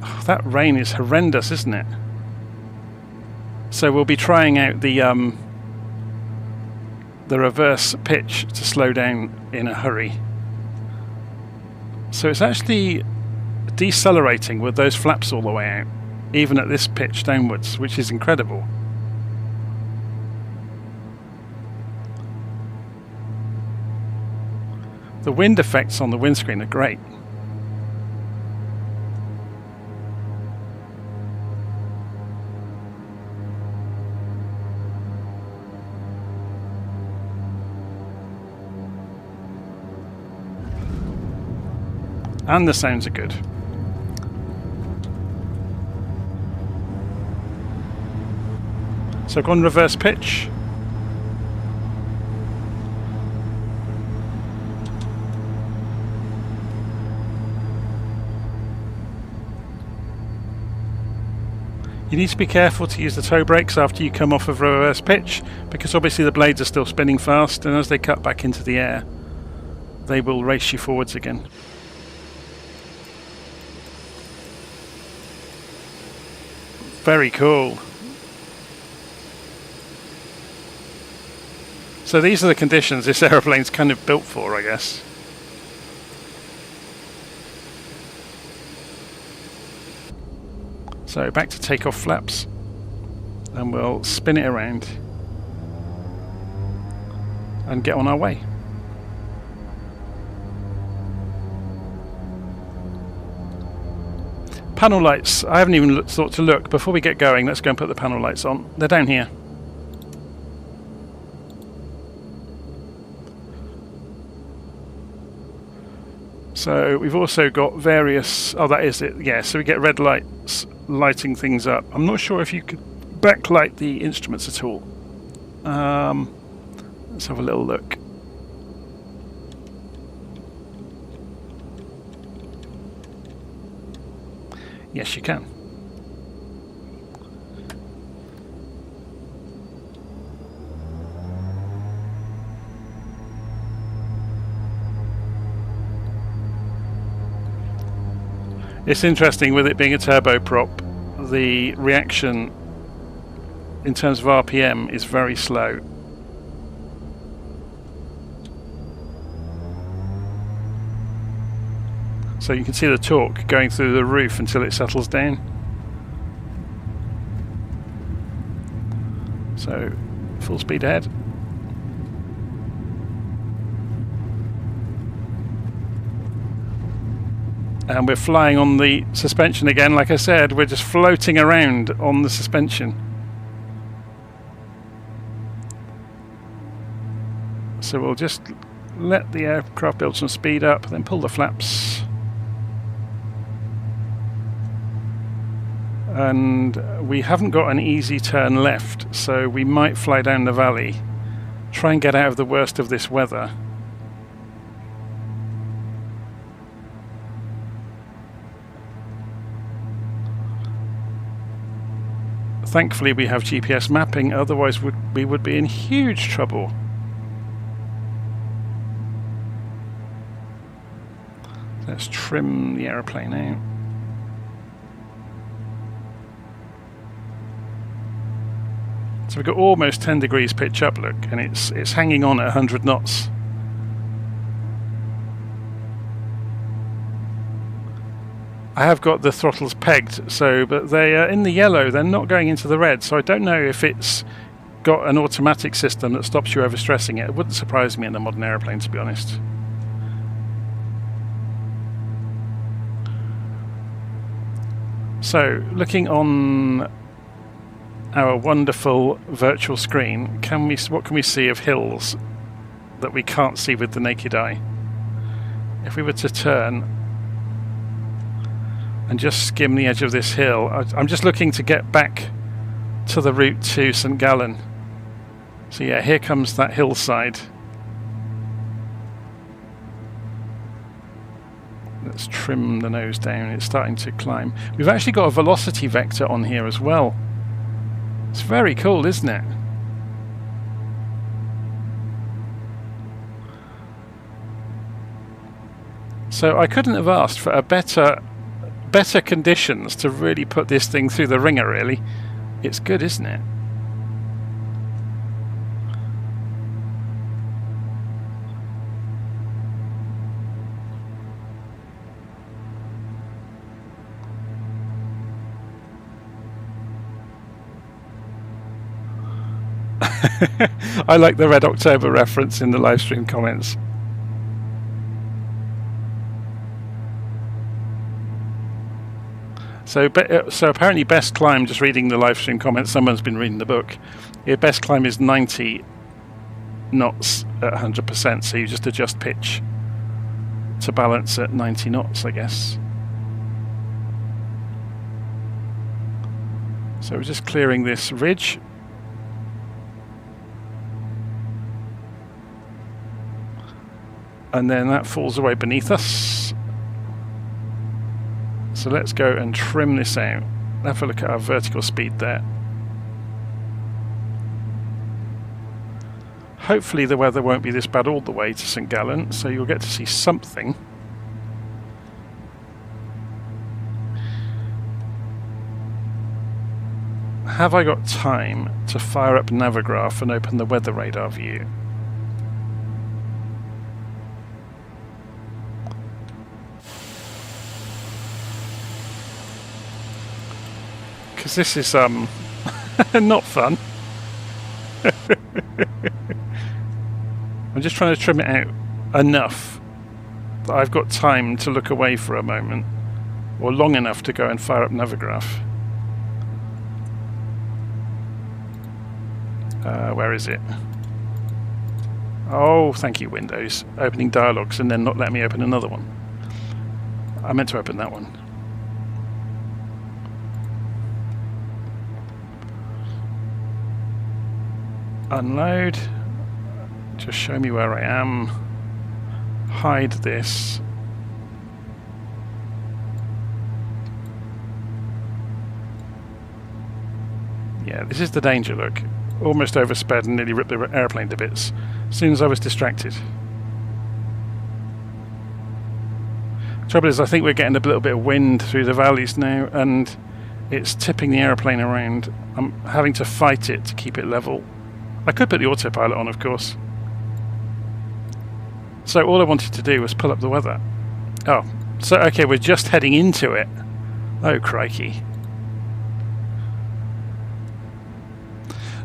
Oh, that rain is horrendous, isn't it? So we'll be trying out the reverse pitch to slow down in a hurry. So it's actually decelerating with those flaps all the way out, even at this pitch downwards, which is incredible. The wind effects on the windscreen are great. And the sounds are good. So go on reverse pitch. You need to be careful to use the toe brakes after you come off of reverse pitch, because obviously the blades are still spinning fast, and as they cut back into the air, they will race you forwards again. Very cool. So these are the conditions this aeroplane's kind of built for, I guess. So back to takeoff flaps, and we'll spin it around and get on our way. Panel lights. I haven't even thought to look. Before we get going, let's go and put the panel lights on. They're down here. So we've also got various... Oh, that is it. Yeah, so we get red lights lighting things up. I'm not sure if you could backlight the instruments at all. Let's have a little look. Yes, you can. It's interesting with it being a turboprop, the reaction in terms of RPM is very slow. So you can see the torque going through the roof until it settles down. So, full speed ahead. And we're flying on the suspension again. Like I said, we're just floating around on the suspension. So we'll just let the aircraft build some speed up, then pull the flaps. And we haven't got an easy turn left, so we might fly down the valley, try and get out of the worst of this weather. Thankfully we have GPS mapping, otherwise we would be in huge trouble. Let's trim the aeroplane out. So we've got almost 10 degrees pitch up, look, and it's hanging on at 100 knots. I have got the throttles pegged, but they are in the yellow, they're not going into the red, so I don't know if it's got an automatic system that stops you overstressing it. It wouldn't surprise me in a modern aeroplane, to be honest. So, looking on our wonderful virtual screen, what can we see of hills that we can't see with the naked eye? If we were to turn and just skim the edge of this hill, I'm just looking to get back to the route to St. Gallen. So yeah, here comes that hillside. Let's trim the nose down, it's starting to climb. We've actually got a velocity vector on here as well. It's very cool, isn't it? So I couldn't have asked for a better conditions to really put this thing through the ringer, really. It's good, isn't it? I like the Red October reference in the live stream comments. So apparently best climb, just reading the live stream comments, someone's been reading the book, your best climb is 90 knots at 100%, so you just adjust pitch to balance at 90 knots, I guess. So we're just clearing this ridge. And then that falls away beneath us. So let's go and trim this out. Have a look at our vertical speed there. Hopefully the weather won't be this bad all the way to St. Gallen, so you'll get to see something. Have I got time to fire up Navigraph and open the weather radar view? Because this is not fun. I'm just trying to trim it out enough that I've got time to look away for a moment. or long enough to go and fire up Navigraph. Where is it? Oh, thank you, Windows. Opening dialogues and then not letting me open another one. I meant to open that one. Unload. Just show me where I am. Hide this. Yeah, this is the danger, look. Almost oversped and nearly ripped the airplane to bits as soon as I was distracted. Trouble is, I think we're getting a little bit of wind through the valleys now and it's tipping the airplane around. I'm having to fight it to keep it level. I could put the autopilot on, of course. So all I wanted to do was pull up the weather. Oh, so okay, we're just heading into it. Oh, crikey.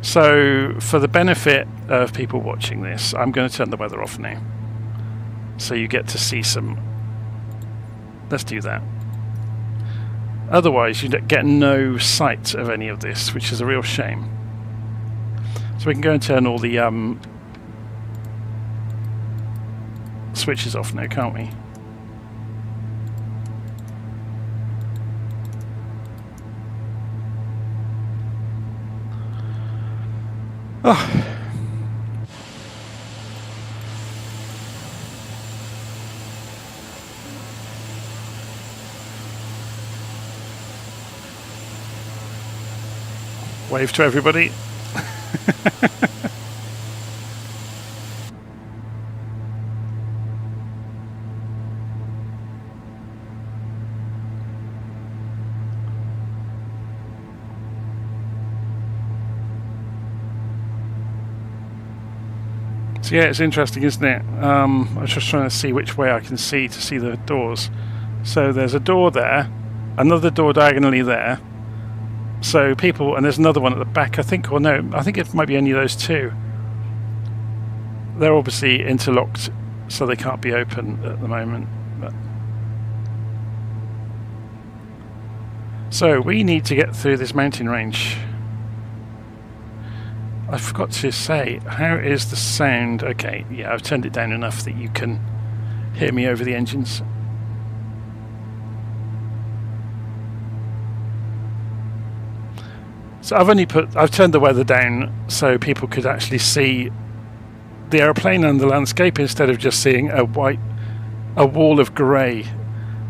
So for the benefit of people watching this, I'm going to turn the weather off now. So you get to see some... Let's do that. Otherwise, you get no sight of any of this, which is a real shame. So we can go and turn all the switches off now, can't we? Oh. Wave to everybody. So yeah, it's interesting, isn't it? I was just trying to see which way I can see to see the doors. So there's a door there, another door diagonally there. So people, and there's another one at the back, I think, or no, I think it might be only those two. They're obviously interlocked, so they can't be open at the moment. But so we need to get through this mountain range. I forgot to say, how is the sound? Okay, yeah, I've turned it down enough that you can hear me over the engines. So I've turned the weather down so people could actually see the airplane and the landscape instead of just seeing a wall of grey.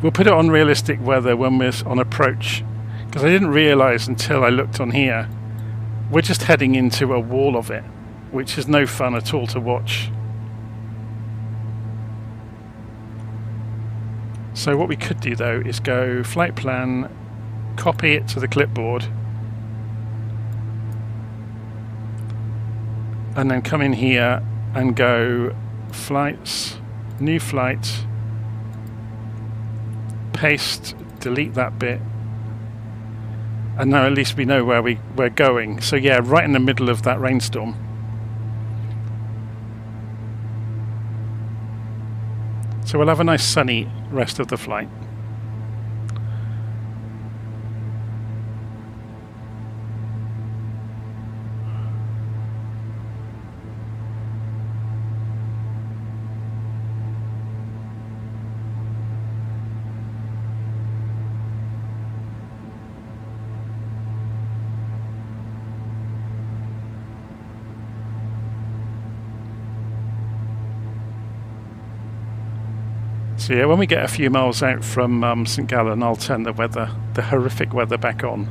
We'll put it on realistic weather when we're on approach, because I didn't realise until I looked on here. We're just heading into a wall of it, which is no fun at all to watch. So what we could do though is go flight plan, copy it to the clipboard, and then come in here and go flights, new flight, paste, delete that bit. And now at least we know where we're going. So yeah, right in the middle of that rainstorm. So we'll have a nice sunny rest of the flight. So yeah, when we get a few miles out from St. Gallen, I'll turn the horrific weather back on.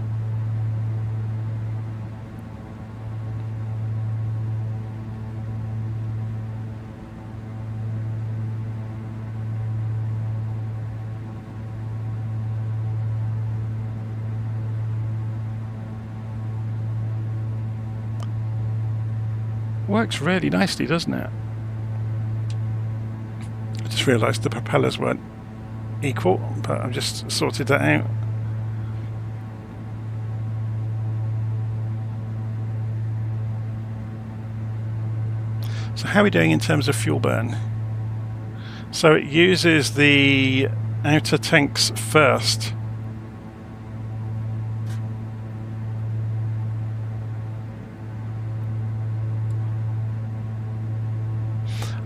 Works really nicely, doesn't it? I just realised the propellers weren't equal, but I've just sorted that out. So how are we doing in terms of fuel burn? So it uses the outer tanks first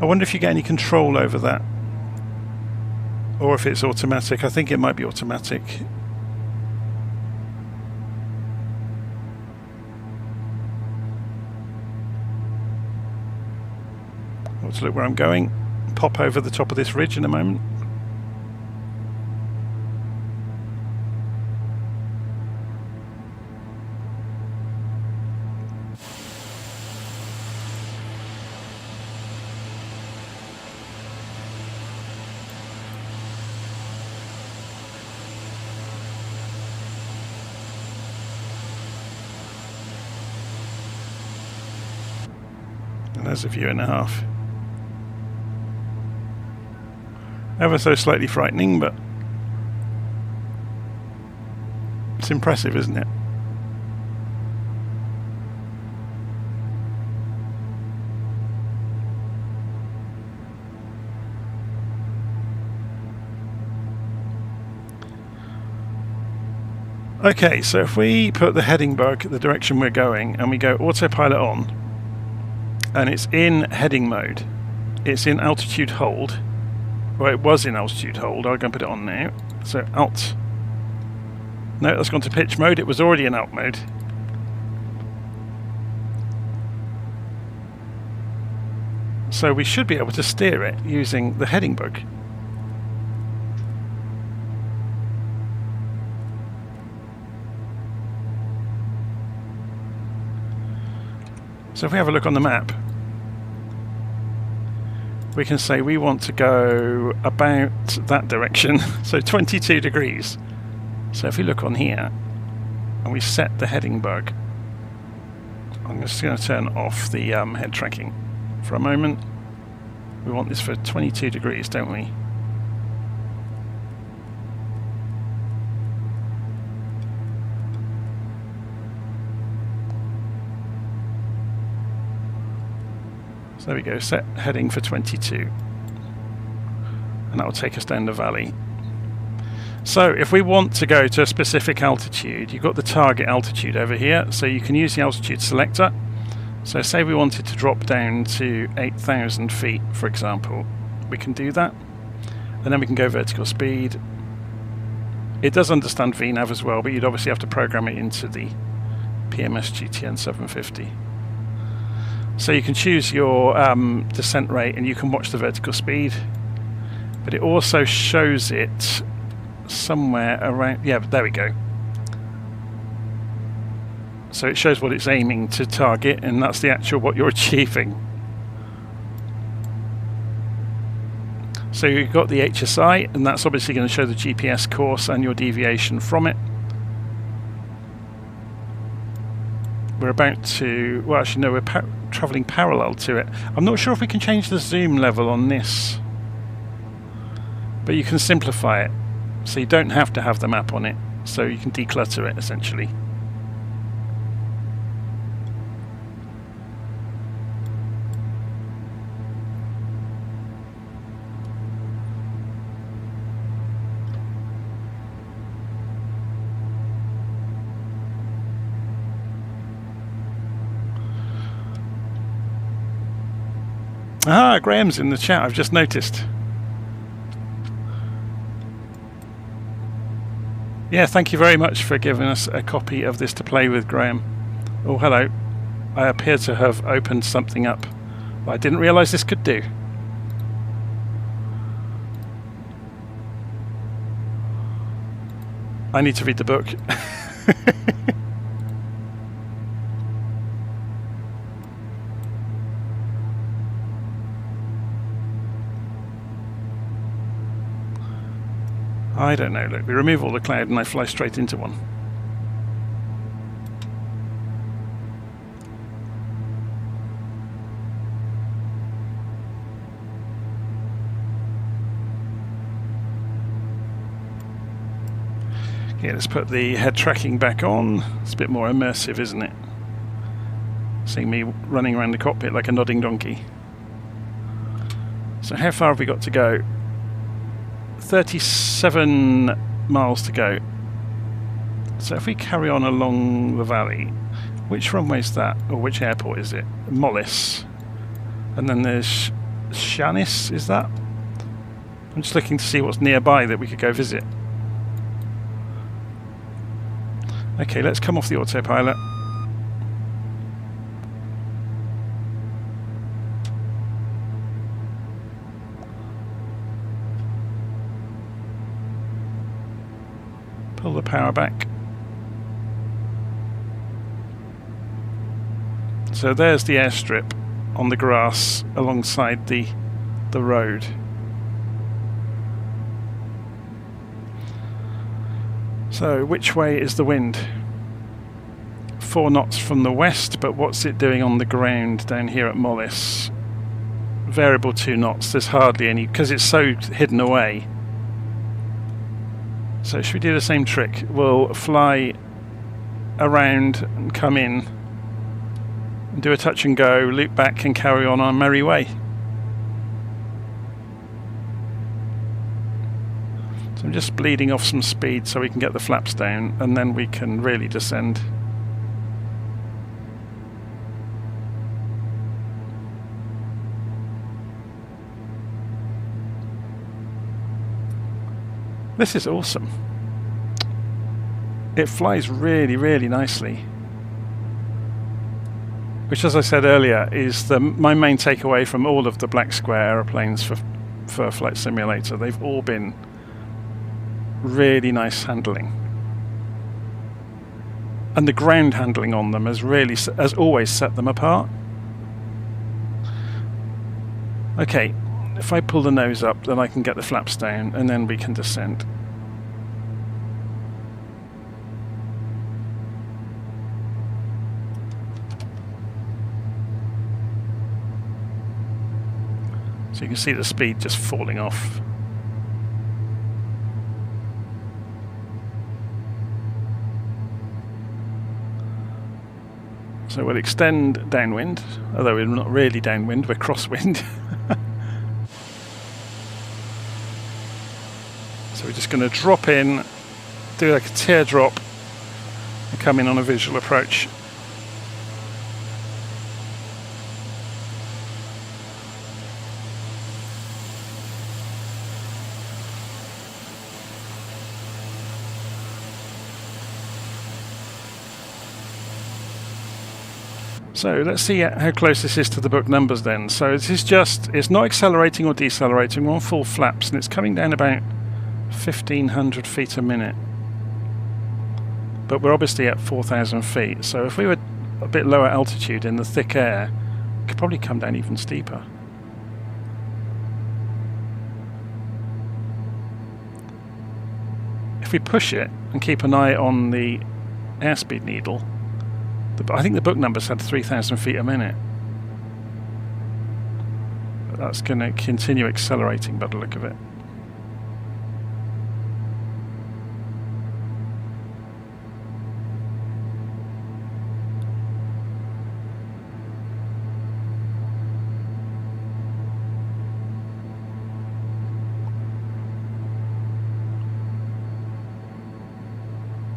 I wonder if you get any control over that, or if it's automatic. I think it might be automatic. Let's look where I'm going. Pop over the top of this ridge in a moment. And there's a view and a half. Ever so slightly frightening, but it's impressive, isn't it? Okay, so if we put the heading bug the direction we're going and we go autopilot on, and it's in heading mode, it's in altitude hold. Well, it was in altitude hold. I'll go and put it on now. So alt. No, that's gone to pitch mode. It was already in alt mode. So we should be able to steer it using the heading bug. So if we have a look on the map, we can say we want to go about that direction, so 22 degrees. So if we look on here and we set the heading bug, I'm just going to turn off the head tracking for a moment. We want this for 22 degrees, don't we? So there we go, set heading for 22. And that will take us down the valley. So if we want to go to a specific altitude, you've got the target altitude over here, so you can use the altitude selector. So say we wanted to drop down to 8,000 feet, for example. We can do that. And then we can go vertical speed. It does understand VNav as well, but you'd obviously have to program it into the PMS GTN 750. So you can choose your descent rate and you can watch the vertical speed, but it also shows it somewhere around, yeah, there we go. So it shows what it's aiming to target, and that's the actual what you're achieving. So you've got the HSI, and that's obviously going to show the GPS course and your deviation from it. We're about to, well actually no, we're travelling parallel to it. I'm not sure if we can change the zoom level on this, but you can simplify it so you don't have to have the map on it, so you can declutter it essentially. Ah, Graham's in the chat, I've just noticed. Yeah, thank you very much for giving us a copy of this to play with, Graham. Oh, hello. I appear to have opened something up that I didn't realise this could do. I need to read the book. I don't know, look, we remove all the cloud and I fly straight into one. Okay, let's put the head tracking back on. It's a bit more immersive, isn't it? Seeing me running around the cockpit like a nodding donkey. So how far have we got to go? 37 miles to go. So if we carry on along the valley, which runway is that, or which airport is it? Mollis. And then there's Shanis, is that? I'm just looking to see what's nearby that we could go visit. Okay, let's come off the autopilot. Pull the power back. So there's the airstrip on the grass alongside the road. So which way is the wind? 4 knots from the west, but what's it doing on the ground down here at Mollis? Variable 2 knots. There's hardly any because it's so hidden away. So should we do the same trick? We'll fly around and come in and do a touch and go, loop back and carry on our merry way. So I'm just bleeding off some speed so we can get the flaps down and then we can really descend. This is awesome. It flies really, really nicely. Which, as I said earlier, is my main takeaway from all of the Black Square aeroplanes for Flight Simulator. They've all been really nice handling. And the ground handling on them has always set them apart. Okay. If I pull the nose up, then I can get the flaps down and then we can descend. So you can see the speed just falling off. So we'll extend downwind, although we're not really downwind, we're crosswind. So we're just going to drop in, do like a teardrop, and come in on a visual approach. So let's see how close this is to the book numbers then. So this is it's not accelerating or decelerating, we're on full flaps and it's coming down about 1,500 feet a minute, but we're obviously at 4,000 feet, so if we were a bit lower altitude in the thick air, it could probably come down even steeper. If we push it and keep an eye on the airspeed needle, I think the book numbers had 3,000 feet a minute, but that's going to continue accelerating by the look of it.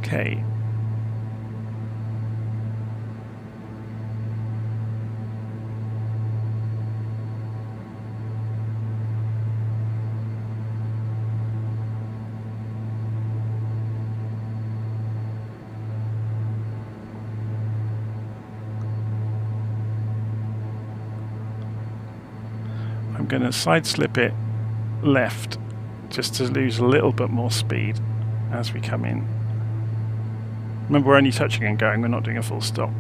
Okay. I'm going to side slip it left just to lose a little bit more speed as we come in. Remember, we're only touching and going, we're not doing a full stop.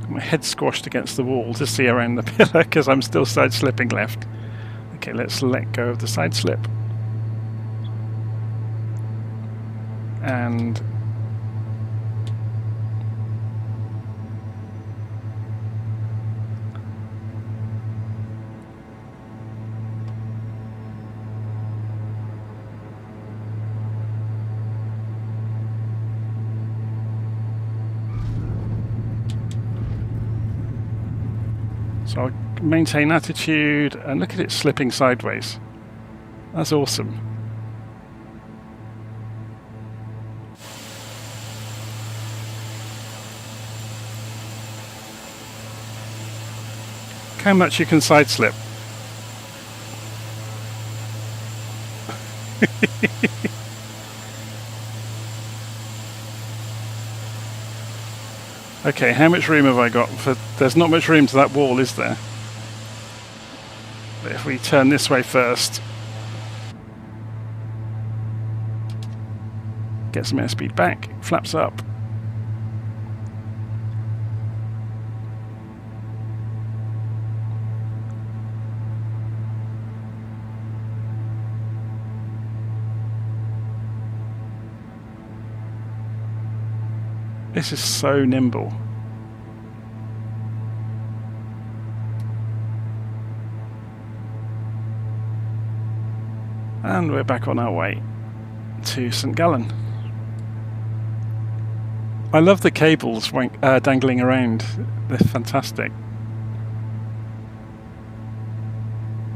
Got my head squashed against the wall to see around the pillar because I'm still side slipping left. Okay, let's let go of the side slip. And so I'll maintain attitude and look at it slipping sideways. That's awesome. how much you can side slip. Okay, how much room have I got? There's not much room to that wall, is there? But if we turn this way first, get some airspeed back, flaps up. This is so nimble. And we're back on our way to St. Gallen. I love the cables dangling around. They're fantastic.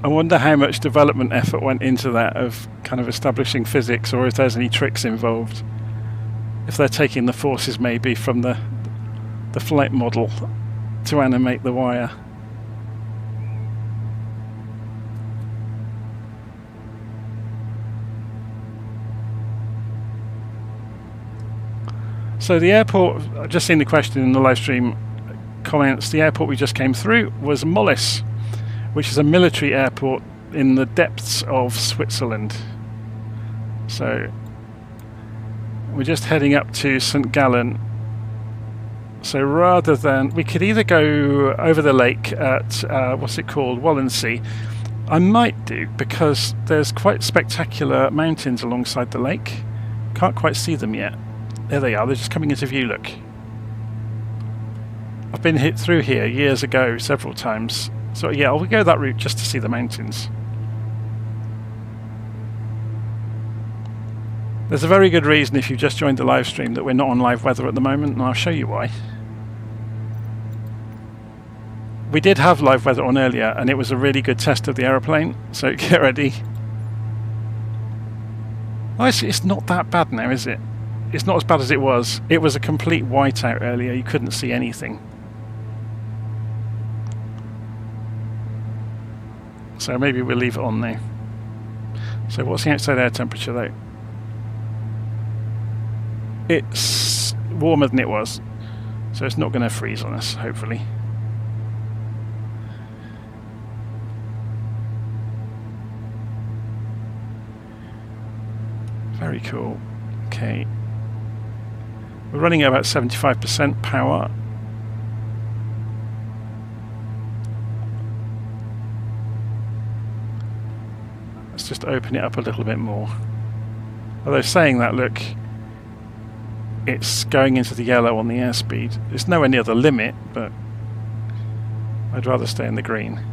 I wonder how much development effort went into that of kind of establishing physics, or if there's any tricks involved. If they're taking the forces maybe from the flight model to animate the wire. So the airport, I've just seen the question in the live stream comments, the airport we just came through was Mollis, which is a military airport in the depths of Switzerland. So we're just heading up to St. Gallen. So rather than, we could either go over the lake at, what's it called, Walensee. I might do, because there's quite spectacular mountains alongside the lake. Can't quite see them yet. There they are, they're just coming into view, look. I've been hit through here years ago, several times. So yeah, I'll go that route just to see the mountains. There's a very good reason, if you've just joined the live stream, that we're not on live weather at the moment, and I'll show you why. We did have live weather on earlier, and it was a really good test of the aeroplane, so get ready. Oh, it's not that bad now, is it? It's not as bad as it was. It was a complete whiteout earlier, you couldn't see anything. So maybe we'll leave it on now. So what's the outside air temperature though? It's warmer than it was, so it's not going to freeze on us, hopefully. Very cool. Okay. We're running at about 75% power. Let's just open it up a little bit more. Although saying that, look, it's going into the yellow on the airspeed. It's nowhere near the limit, but I'd rather stay in the green.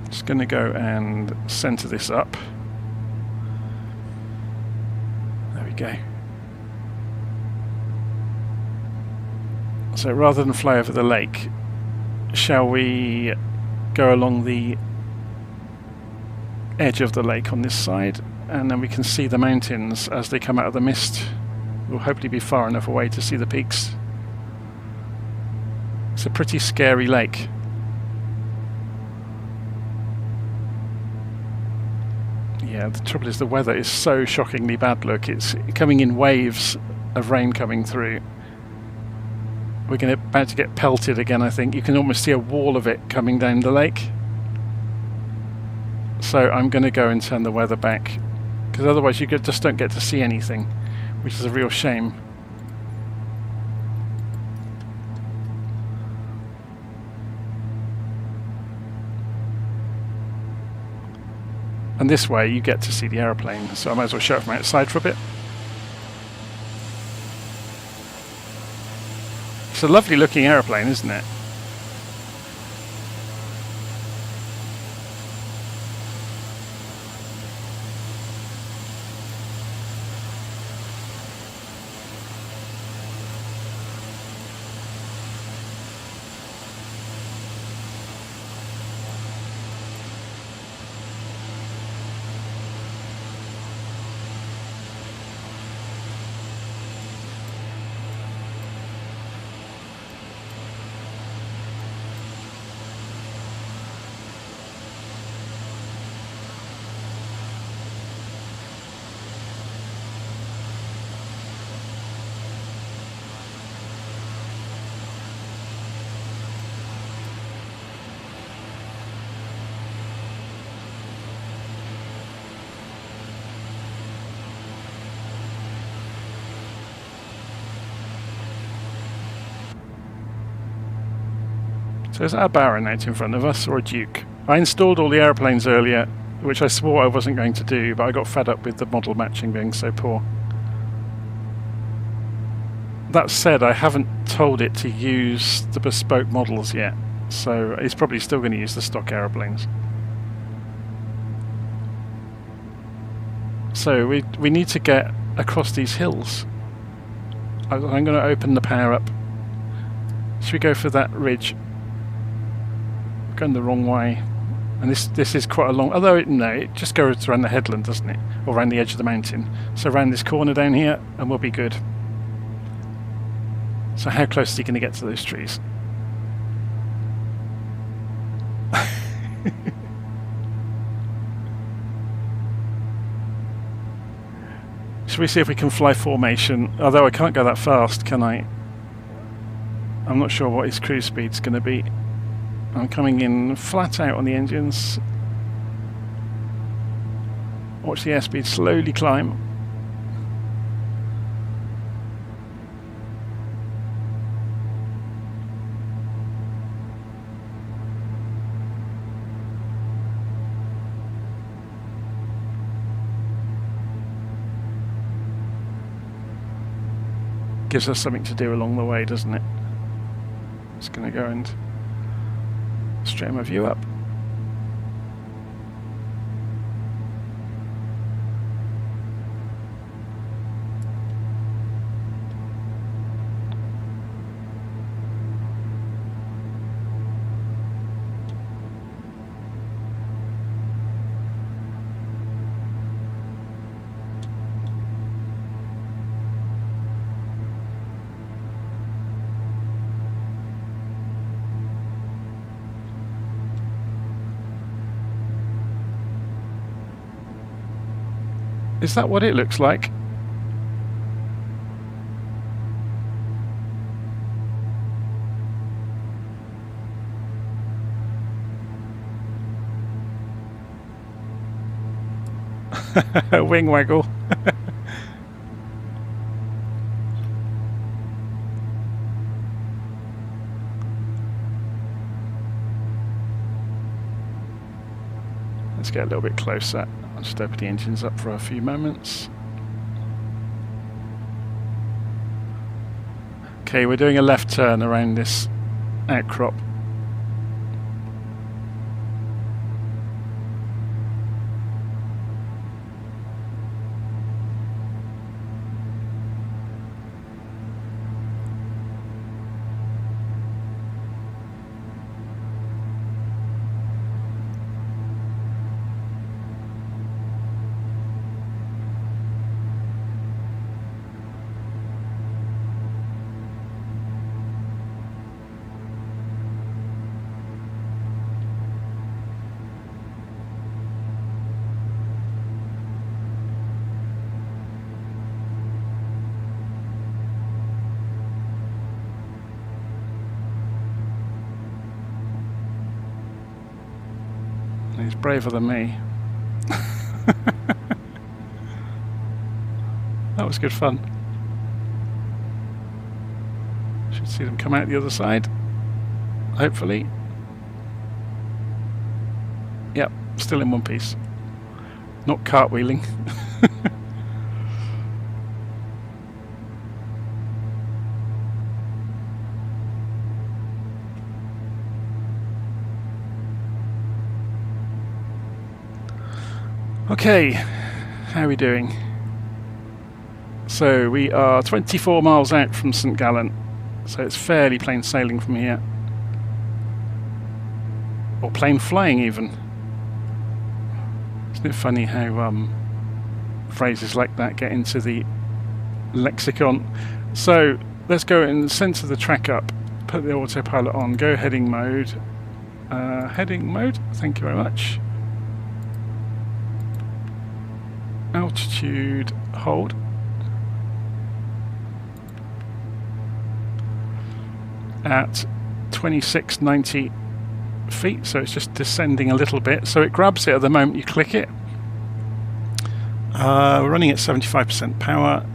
Just going to go and center this up. There we go. So rather than fly over the lake, shall we go along the edge of the lake on this side, and then we can see the mountains as they come out of the mist. We'll hopefully be far enough away to see the peaks. It's a pretty scary lake. Yeah, the trouble is the weather is so shockingly bad. Look, it's coming in waves of rain coming through. We're about to get pelted again, I think. You can almost see a wall of it coming down the lake. So I'm going to go and turn the weather back, because otherwise you just don't get to see anything, which is a real shame. And this way you get to see the aeroplane, so I might as well show it from outside for a bit. It's a lovely looking aeroplane, isn't it? So is that a baronet in front of us or a duke? I installed all the aeroplanes earlier, which I swore I wasn't going to do, but I got fed up with the model matching being so poor. That said, I haven't told it to use the bespoke models yet, so it's probably still going to use the stock aeroplanes. So we need to get across these hills. I'm going to open the power up. Should we go for that ridge? Going the wrong way. And this is quite a long, although no, it just goes around the headland, doesn't it? Or around the edge of the mountain. So around this corner down here and we'll be good. So how close is he going to get to those trees? Should we see if we can fly formation? Although I can't go that fast, can I? I'm not sure what his cruise speed's going to be. I'm coming in flat out on the engines. Watch the airspeed slowly climb. Gives us something to do along the way, doesn't it? Just going to go and straighten my view up. Is that what it looks like? Wing waggle. Let's get a little bit closer. I'll just open the engines up for a few moments. Okay, we're doing a left turn around this outcrop. He's braver than me. That was good fun. Should see them come out the other side, hopefully. Yep, still in one piece. Not cartwheeling. Okay, how are we doing? So we are 24 miles out from St. Gallen, so it's fairly plain sailing from here. Or plain flying even. Isn't it funny how phrases like that get into the lexicon? So let's go and center the track up, put the autopilot on, go heading mode. Heading mode, thank you very much. Altitude, hold. At 2690 feet, so it's just descending a little bit. So it grabs it at the moment you click it. We're running at 75% power.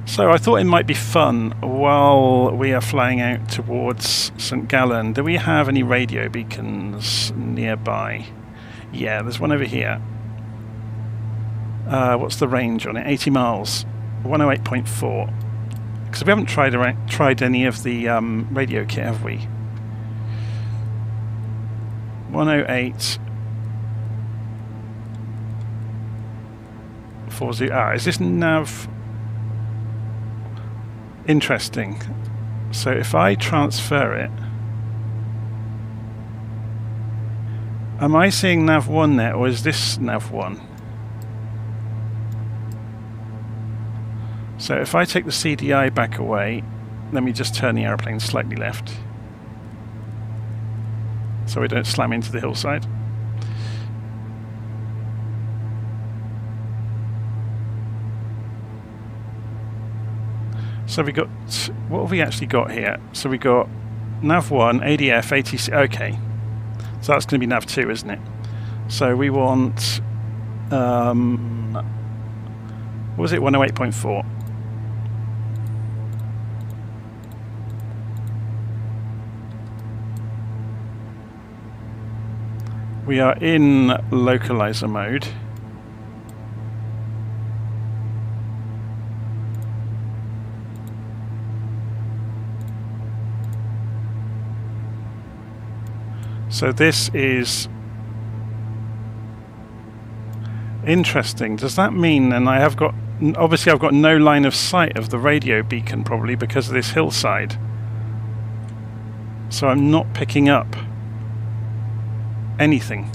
So I thought it might be fun while we are flying out towards St. Gallen. Do we have any radio beacons nearby? Yeah, there's one over here. What's the range on it? 80 miles. 108.4. Because we haven't tried any of the radio kit, have we? 108. 40. Is this nav? Interesting. So if I transfer it, am I seeing nav 1 there, or is this nav 1? So if I take the CDI back away, let me just turn the aeroplane slightly left so we don't slam into the hillside. So we got, what have we actually got here? So we got nav 1, ADF, ATC, okay. So that's going to be nav 2, isn't it? So we want, what was it, 108.4. We are in localizer mode. So this is interesting. Does that mean then I have got, obviously I've got no line of sight of the radio beacon probably because of this hillside. So I'm not picking up anything.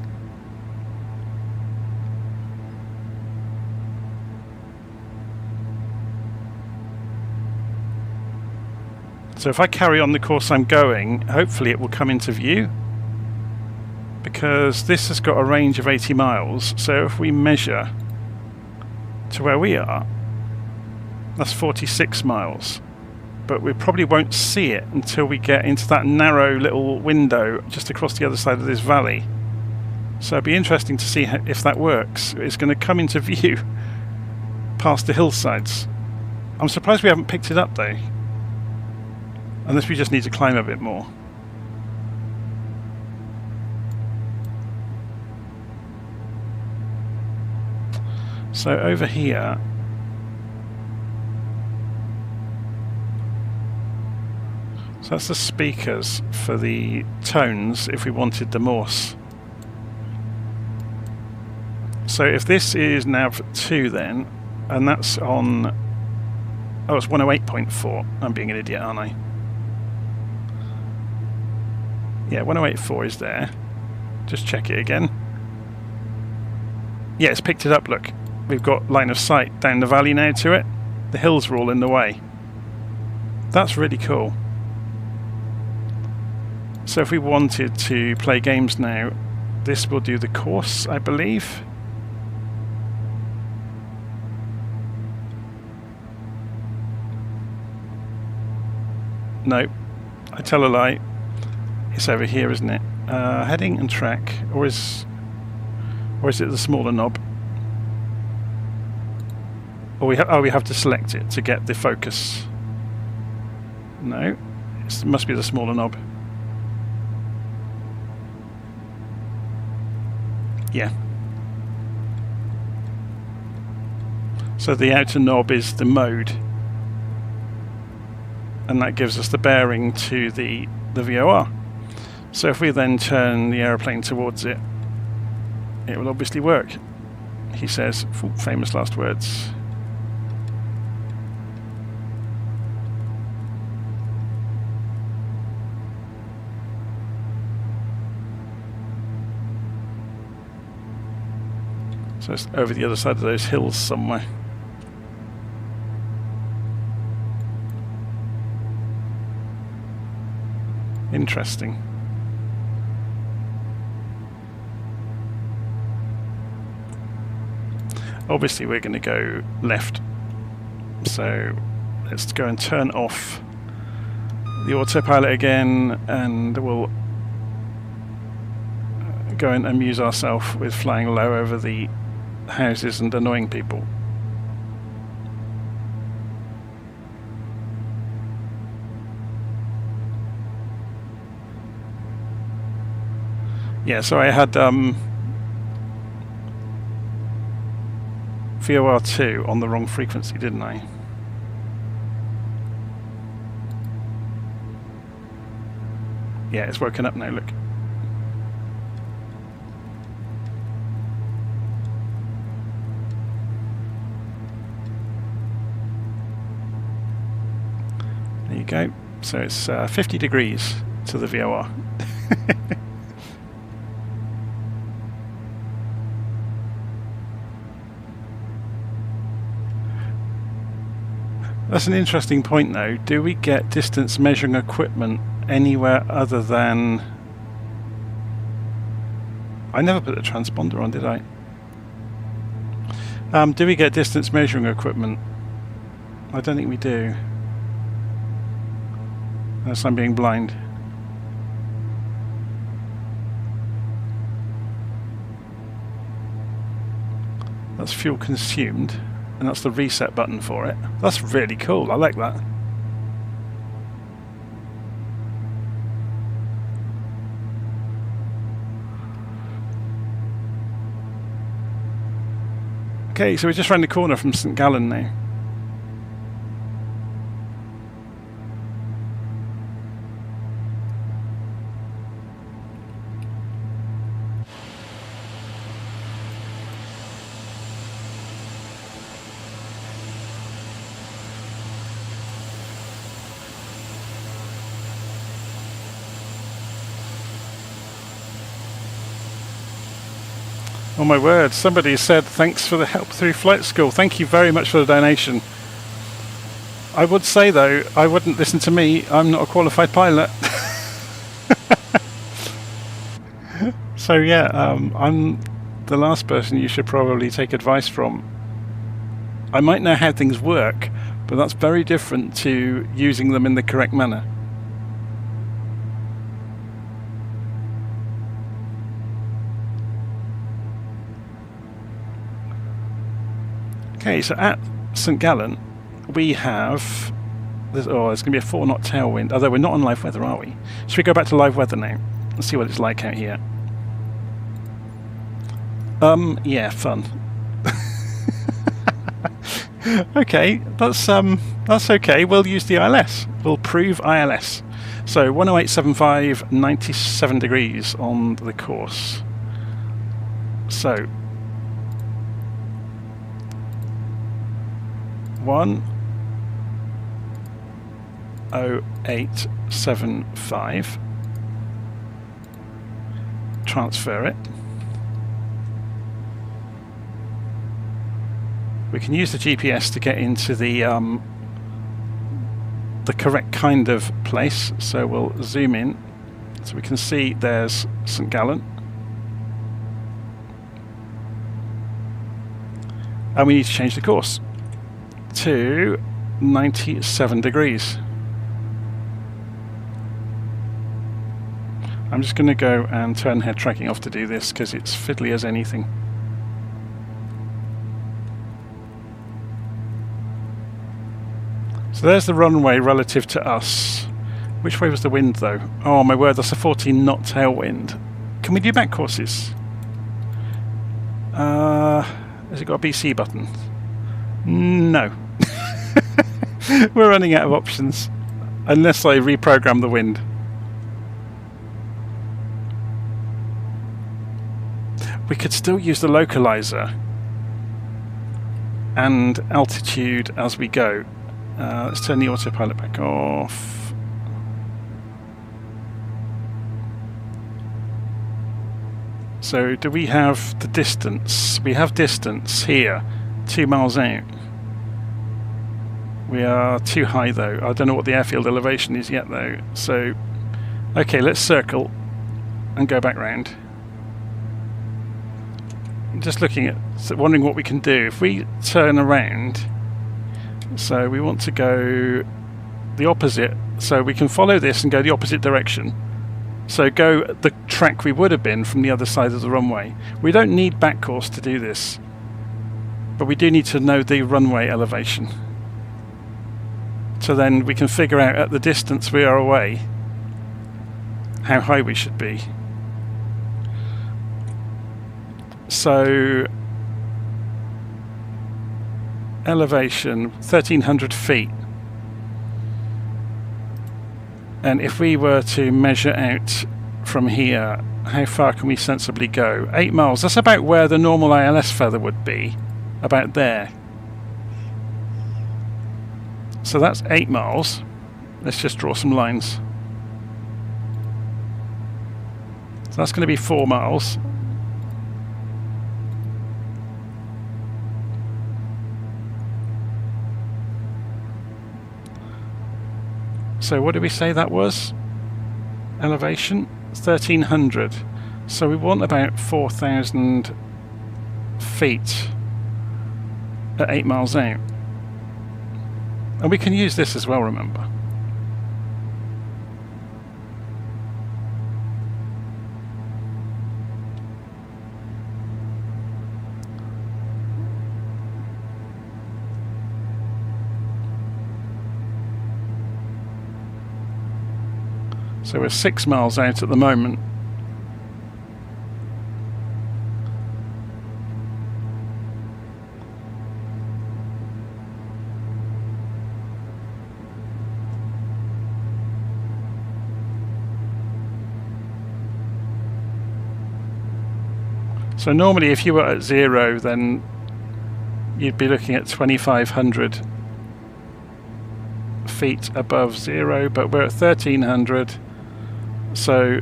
So if I carry on the course I'm going, hopefully it will come into view, because this has got a range of 80 miles. So if we measure to where we are, that's 46 miles. But we probably won't see it until we get into that narrow little window just across the other side of this valley. So it'd be interesting to see if that works. It's going to come into view past the hillsides. I'm surprised we haven't picked it up though, unless we just need to climb a bit more. So over here, so that's the speakers for the tones if we wanted the Morse. So if this is nav 2 then, and that's on, oh, it's 108.4. I'm being an idiot, aren't I? Yeah, 108.4 is there. Just check it again. Yeah, it's picked it up, look. We've got line of sight down the valley now to it. The hills are all in the way. That's really cool. So if we wanted to play games now, this will do the course, I believe. No, I tell a lie. It's over here, isn't it? Heading and track, or is it the smaller knob? Or we have to select it to get the focus. No, it must be the smaller knob. Yeah. So the outer knob is the mode, and that gives us the bearing to the VOR. So if we then turn the aeroplane towards it, it will obviously work. He says, famous last words. So it's over the other side of those hills somewhere. Interesting. Obviously we're going to go left, so let's go and turn off the autopilot again, and we'll go and amuse ourselves with flying low over the houses and annoying people. Yeah, so I had VOR2 on the wrong frequency, didn't I? Yeah, it's woken up now, look. There you go. So it's 50 degrees to the VOR. That's an interesting point though. Do we get distance measuring equipment anywhere other than... I never put the transponder on, did I? Do we get distance measuring equipment? I don't think we do. Unless I'm being blind. That's fuel consumed, and that's the reset button for it. That's really cool, I like that. Okay, so we're just round the corner from St. Gallen now. Oh my word, somebody said thanks for the help through flight school. Thank you very much for the donation. I would say though, I wouldn't listen to me. I'm not a qualified pilot. So yeah, I'm the last person you should probably take advice from. I might know how things work, but that's very different to using them in the correct manner. Okay, so at St. Gallen, we have... there's going to be a 4-knot tailwind, although we're not on live weather, are we? Should we go back to live weather now? Let's see what it's like out here. Yeah, fun. Okay, that's okay. We'll use the ILS. We'll prove ILS. So 108.75, 97 degrees on the course. So 108.75. Transfer it. We can use the GPS to get into the correct kind of place. So we'll zoom in, so we can see there's St. Gallen, and we need to change the course to 97 degrees. I'm just going to go and turn head tracking off to do this because it's fiddly as anything. So there's the runway relative to us. Which way was the wind though? Oh my word, that's a 14-knot tailwind. Can we do back courses? Has it got a BC button? No. We're running out of options. Unless I reprogram the wind. We could still use the localizer and altitude as we go. Let's turn the autopilot back off. So do we have the distance? We have distance here, 2 miles out. We are too high though. I don't know what the airfield elevation is yet though. So, okay, let's circle and go back round. I'm just looking at, wondering what we can do. If we turn around, so we want to go the opposite, so we can follow this and go the opposite direction. So go the track we would have been from the other side of the runway. We don't need back course to do this, but we do need to know the runway elevation. So then we can figure out at the distance we are away how high we should be. So elevation 1,300 feet. And if we were to measure out from here, how far can we sensibly go? 8 miles. That's about where the normal ILS feather would be. About there. So that's 8 miles. Let's just draw some lines. So that's going to be 4 miles. So what did we say that was? Elevation 1,300. So we want about 4,000 feet at 8 miles out. And we can use this as well, remember. So we're 6 miles out at the moment. So normally if you were at 0, then you'd be looking at 2,500 feet above 0, but we're at 1,300. So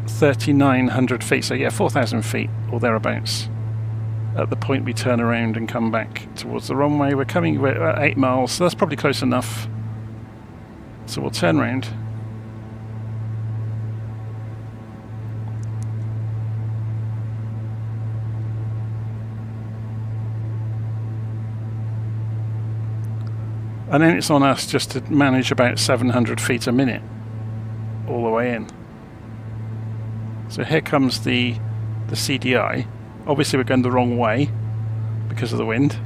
3,900 feet, so yeah, 4,000 feet or thereabouts at the point we turn around and come back towards the runway. We're at 8 miles, so that's probably close enough. So we'll turn around. And then it's on us just to manage about 700 feet a minute all the way in. So here comes the CDI. Obviously we're going the wrong way because of the wind.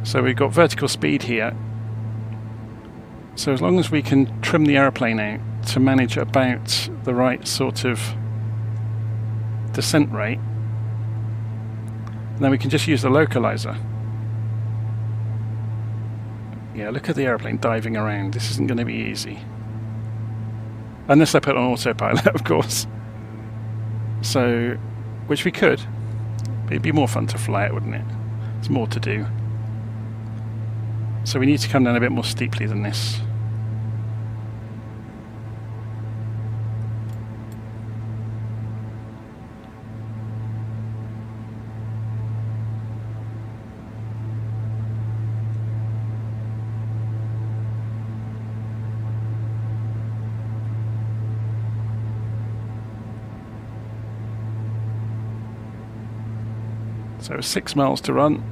So we've got vertical speed here. So as long as we can trim the aeroplane out to manage about the right sort of descent rate, and then we can just use the localizer. Yeah, look at the airplane diving around. This isn't going to be easy. Unless I put on autopilot, of course. So, which we could. It'd be more fun to fly it, wouldn't it? There's more to do. So we need to come down a bit more steeply than this. So 6 miles to run.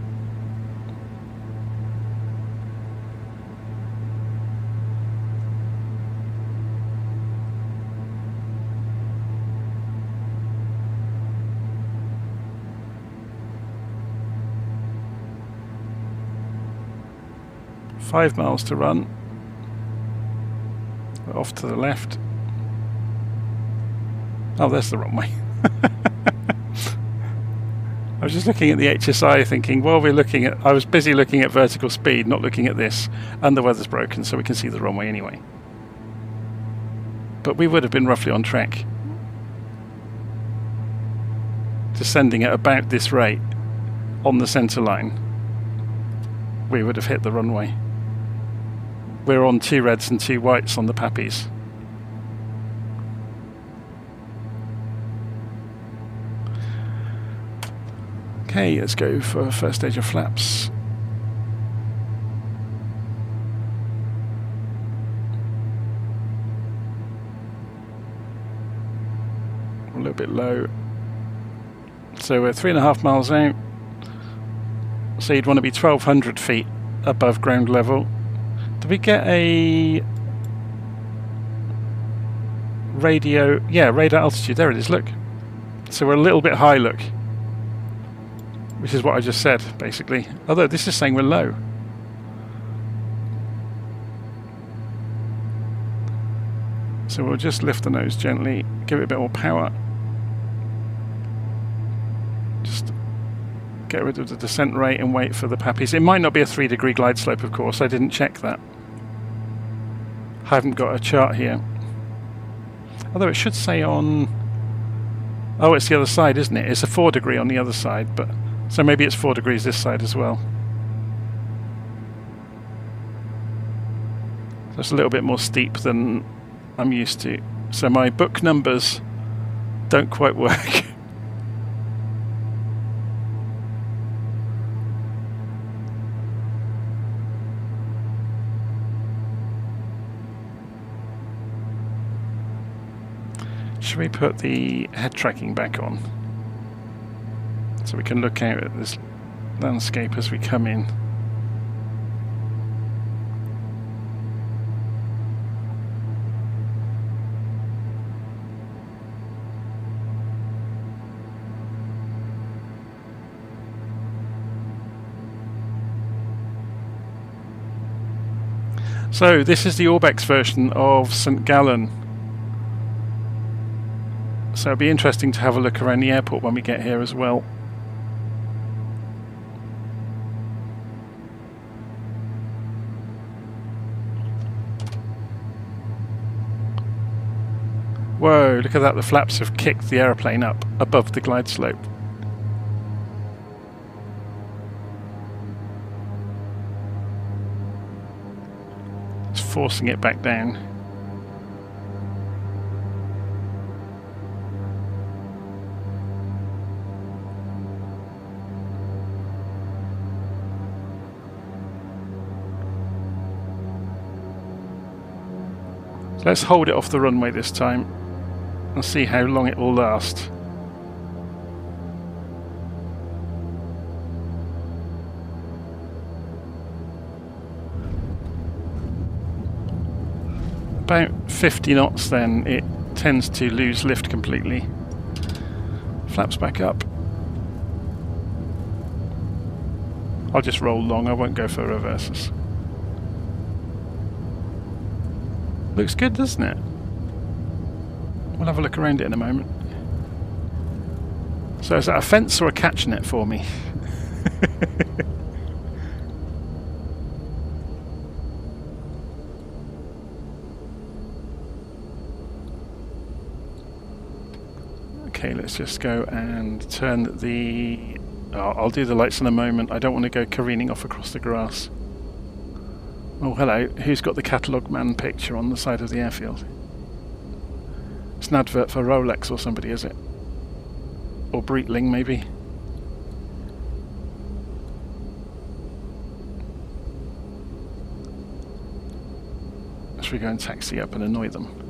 Five miles to run. We're off to the left. Oh, there's the runway. I was just looking at the HSI thinking, well, I was busy looking at vertical speed, not looking at this, and the weather's broken, so we can see the runway anyway. But we would have been roughly on track. Descending at about this rate on the centre line, we would have hit the runway. We're on 2 reds and 2 whites on the Pappies. Okay, let's go for first stage of flaps. A little bit low. So we're 3.5 miles out. So you'd want to be 1,200 feet above ground level. Did we get a radio? Yeah, radar altitude. There it is, look. So we're a little bit high, look. Which is what I just said, basically. Although this is saying we're low. So we'll just lift the nose gently, give it a bit more power. Just get rid of the descent rate and wait for the pappies. It might not be a 3-degree glide slope, of course. I didn't check that. I haven't got a chart here. Although it should say on... Oh, it's the other side, isn't it? It's a 4-degree on the other side, but so maybe it's 4 degrees this side as well. So it's a little bit more steep than I'm used to. So my book numbers don't quite work. Should we put the head tracking back on so we can look out at this landscape as we come in? So this is the Orbex version of St. Gallen. So it'll be interesting to have a look around the airport when we get here as well. Whoa, look at that, the flaps have kicked the aeroplane up above the glide slope. It's forcing it back down. Let's hold it off the runway this time and see how long it will last. About 50 knots then it tends to lose lift completely. Flaps back up. I'll just roll long, I won't go for reverses. Looks good, doesn't it? We'll have a look around it in a moment. So is that a fence or a catch net for me? Okay, let's just go and turn the... Oh, I'll do the lights in a moment. I don't want to go careening off across the grass. Oh, hello. Who's got the catalogue man picture on the side of the airfield? It's an advert for Rolex or somebody, is it? Or Breitling, maybe? Should we go and taxi up and annoy them?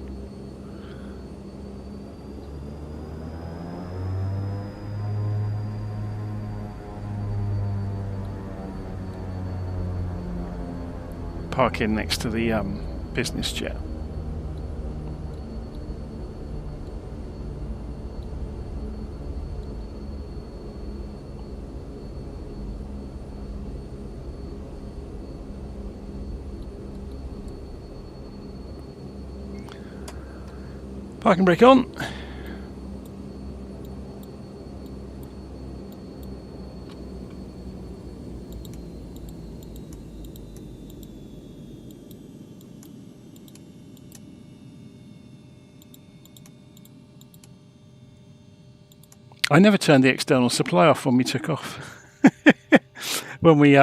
Park in next to the business jet. Parking brake on. I never turned the external supply off when we took off. When we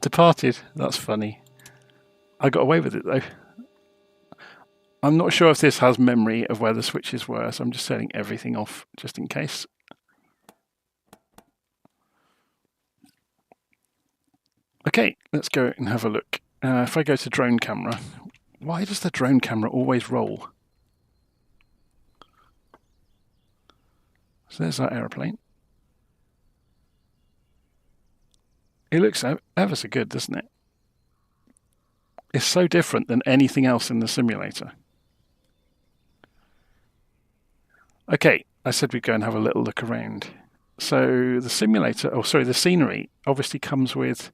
departed. That's funny. I got away with it though. I'm not sure if this has memory of where the switches were, so I'm just turning everything off just in case. Okay, let's go and have a look. If I go to drone camera, why does the drone camera always roll? So there's our aeroplane. It looks ever so good, doesn't it? It's so different than anything else in the simulator. Okay, I said we'd go and have a little look around. So the simulator, oh sorry, the scenery obviously comes with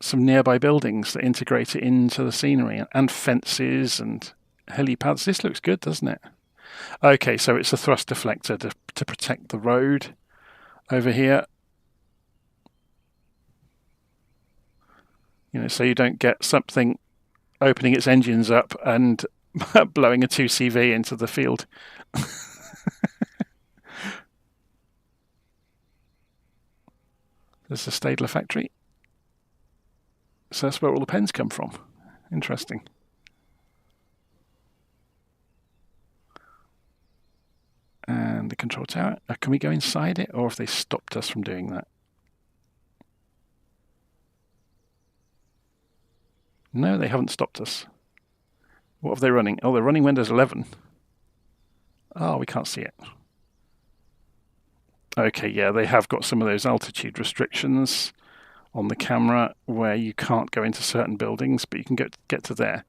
some nearby buildings that integrate it into the scenery, and fences and helipads. This looks good, doesn't it? Okay, so it's a thrust deflector to protect the road over here. You know, so you don't get something opening its engines up and blowing a 2CV into the field. There's the Stadler factory. So that's where all the pens come from. Interesting. And the control tower. Can we go inside it, or have they stopped us from doing that? No, they haven't stopped us. What are they running? Oh, they're running Windows 11. Oh, we can't see it. Okay, yeah, they have got some of those altitude restrictions on the camera where you can't go into certain buildings, but you can get to there.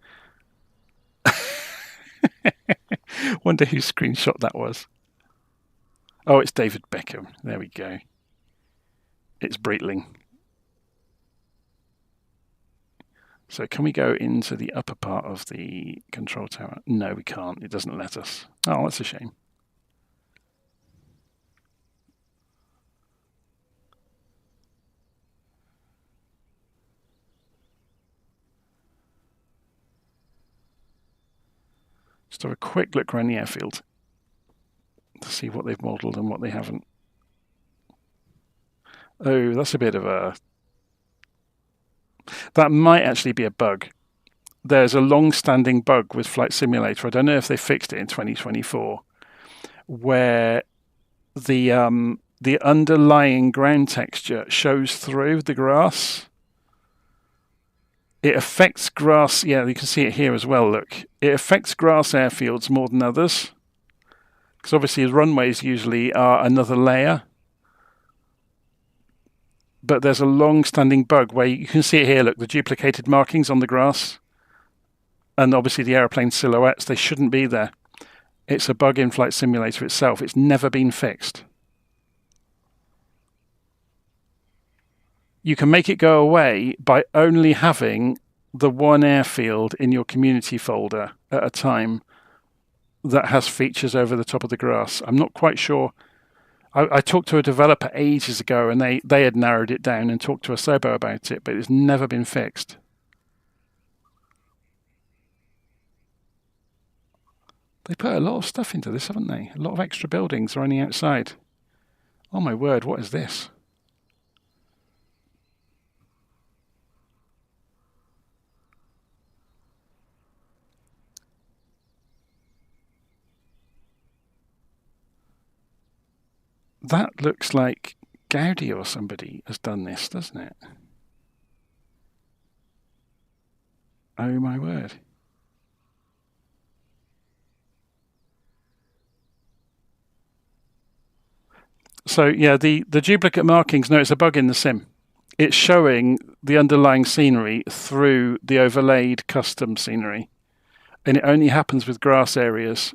Wonder whose screenshot that was. Oh, it's David Beckham. There we go. It's Breitling. So can we go into the upper part of the control tower? No, we can't. It doesn't let us. Oh, that's a shame. Just have a quick look around the airfield to see what they've modelled and what they haven't. Oh, that's a bit of a... That might actually be a bug. There's a long-standing bug with Flight Simulator. I don't know if they fixed it in 2024, where the underlying ground texture shows through the grass. It affects grass. Yeah, you can see it here as well. Look, it affects grass airfields more than others, because obviously runways usually are another layer. But there's a long-standing bug where you can see it here. Look, the duplicated markings on the grass, and obviously the aeroplane silhouettes. They shouldn't be there. It's a bug in Flight Simulator itself. It's never been fixed. You can make it go away by only having the one airfield in your community folder at a time that has features over the top of the grass. I'm not quite sure. I talked to a developer ages ago, and they had narrowed it down and talked to Asobo about it, but it's never been fixed. They put a lot of stuff into this, haven't they? A lot of extra buildings are on the outside. Oh my word, what is this? That looks like Gaudi or somebody has done this, doesn't it? Oh my word. So yeah, the duplicate markings, no, it's a bug in the sim. It's showing the underlying scenery through the overlaid custom scenery. And it only happens with grass areas.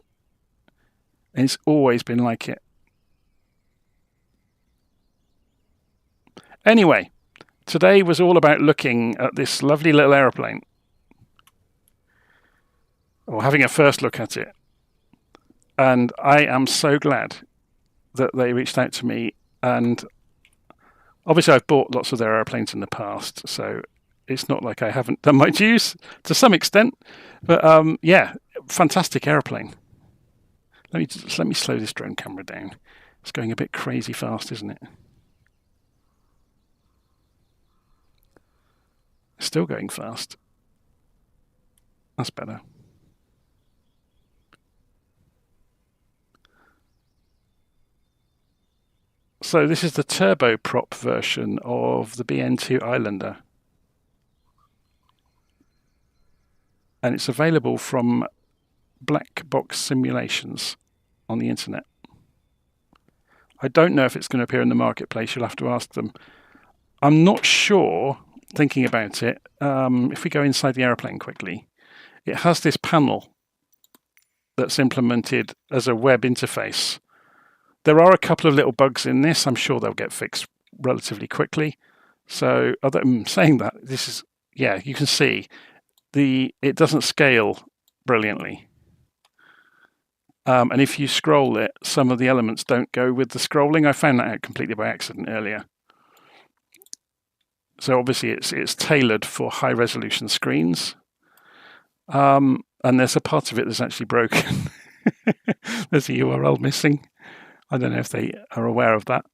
And it's always been like it. Anyway, today was all about looking at this lovely little aeroplane, or having a first look at it. And I am so glad that they reached out to me. And obviously I've bought lots of their airplanes in the past, so it's not like I haven't done my dues to some extent. But yeah, fantastic airplane. Let me slow this drone camera down. It's going a bit crazy fast, isn't it? Still going fast. That's better. So this is the turboprop version of the BN2 Islander. And it's available from Blackbox Simulations on the internet. I don't know if it's going to appear in the marketplace. You'll have to ask them. I'm not sure, thinking about it, if we go inside the aeroplane quickly, it has this panel that's implemented as a web interface. There are a couple of little bugs in this. I'm sure they'll get fixed relatively quickly. So, saying that, this is, yeah, you can see it doesn't scale brilliantly. And if you scroll it, some of the elements don't go with the scrolling. I found that out completely by accident earlier. So obviously it's tailored for high resolution screens. And there's a part of it that's actually broken. There's a URL missing. I don't know if they are aware of that.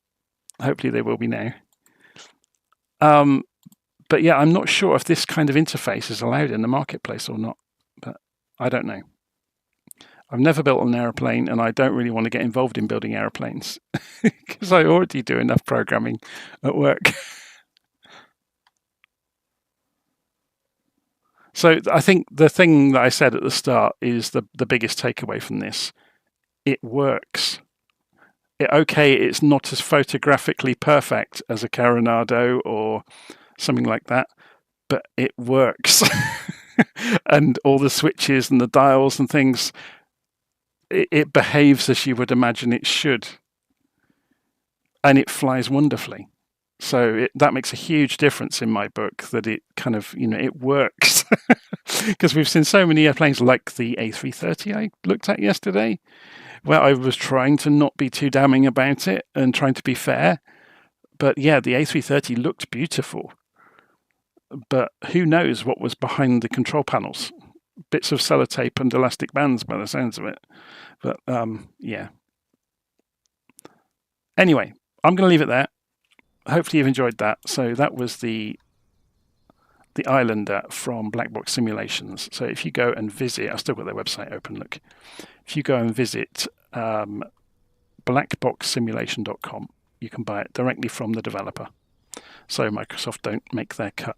Hopefully they will be now. But yeah, I'm not sure if this kind of interface is allowed in the marketplace or not, but I don't know. I've never built an aeroplane, and I don't really want to get involved in building aeroplanes because I already do enough programming at work. So I think the thing that I said at the start is the biggest takeaway from this. It works. Okay, it's not as photographically perfect as a Coronado or something like that, but it works. And all the switches and the dials and things, it behaves as you would imagine it should. And it flies wonderfully. So that makes a huge difference in my book, that it kind of, it works. Because we've seen so many airplanes like the A330 I looked at yesterday, where I was trying to not be too damning about it and trying to be fair. But yeah, the A330 looked beautiful. But who knows what was behind the control panels? Bits of sellotape and elastic bands by the sounds of it. But yeah. Anyway, I'm going to leave it there. Hopefully you've enjoyed that. So that was the Islander from Blackbox Simulations. So if you go and visit, I've still got their website open, look. If you go and visit blackboxsimulation.com, you can buy it directly from the developer. So Microsoft don't make their cut.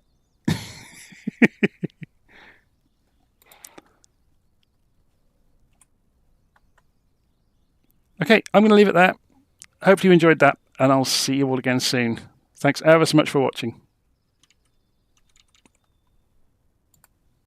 Okay, I'm going to leave it there. Hopefully you enjoyed that, and I'll see you all again soon. Thanks ever so much for watching.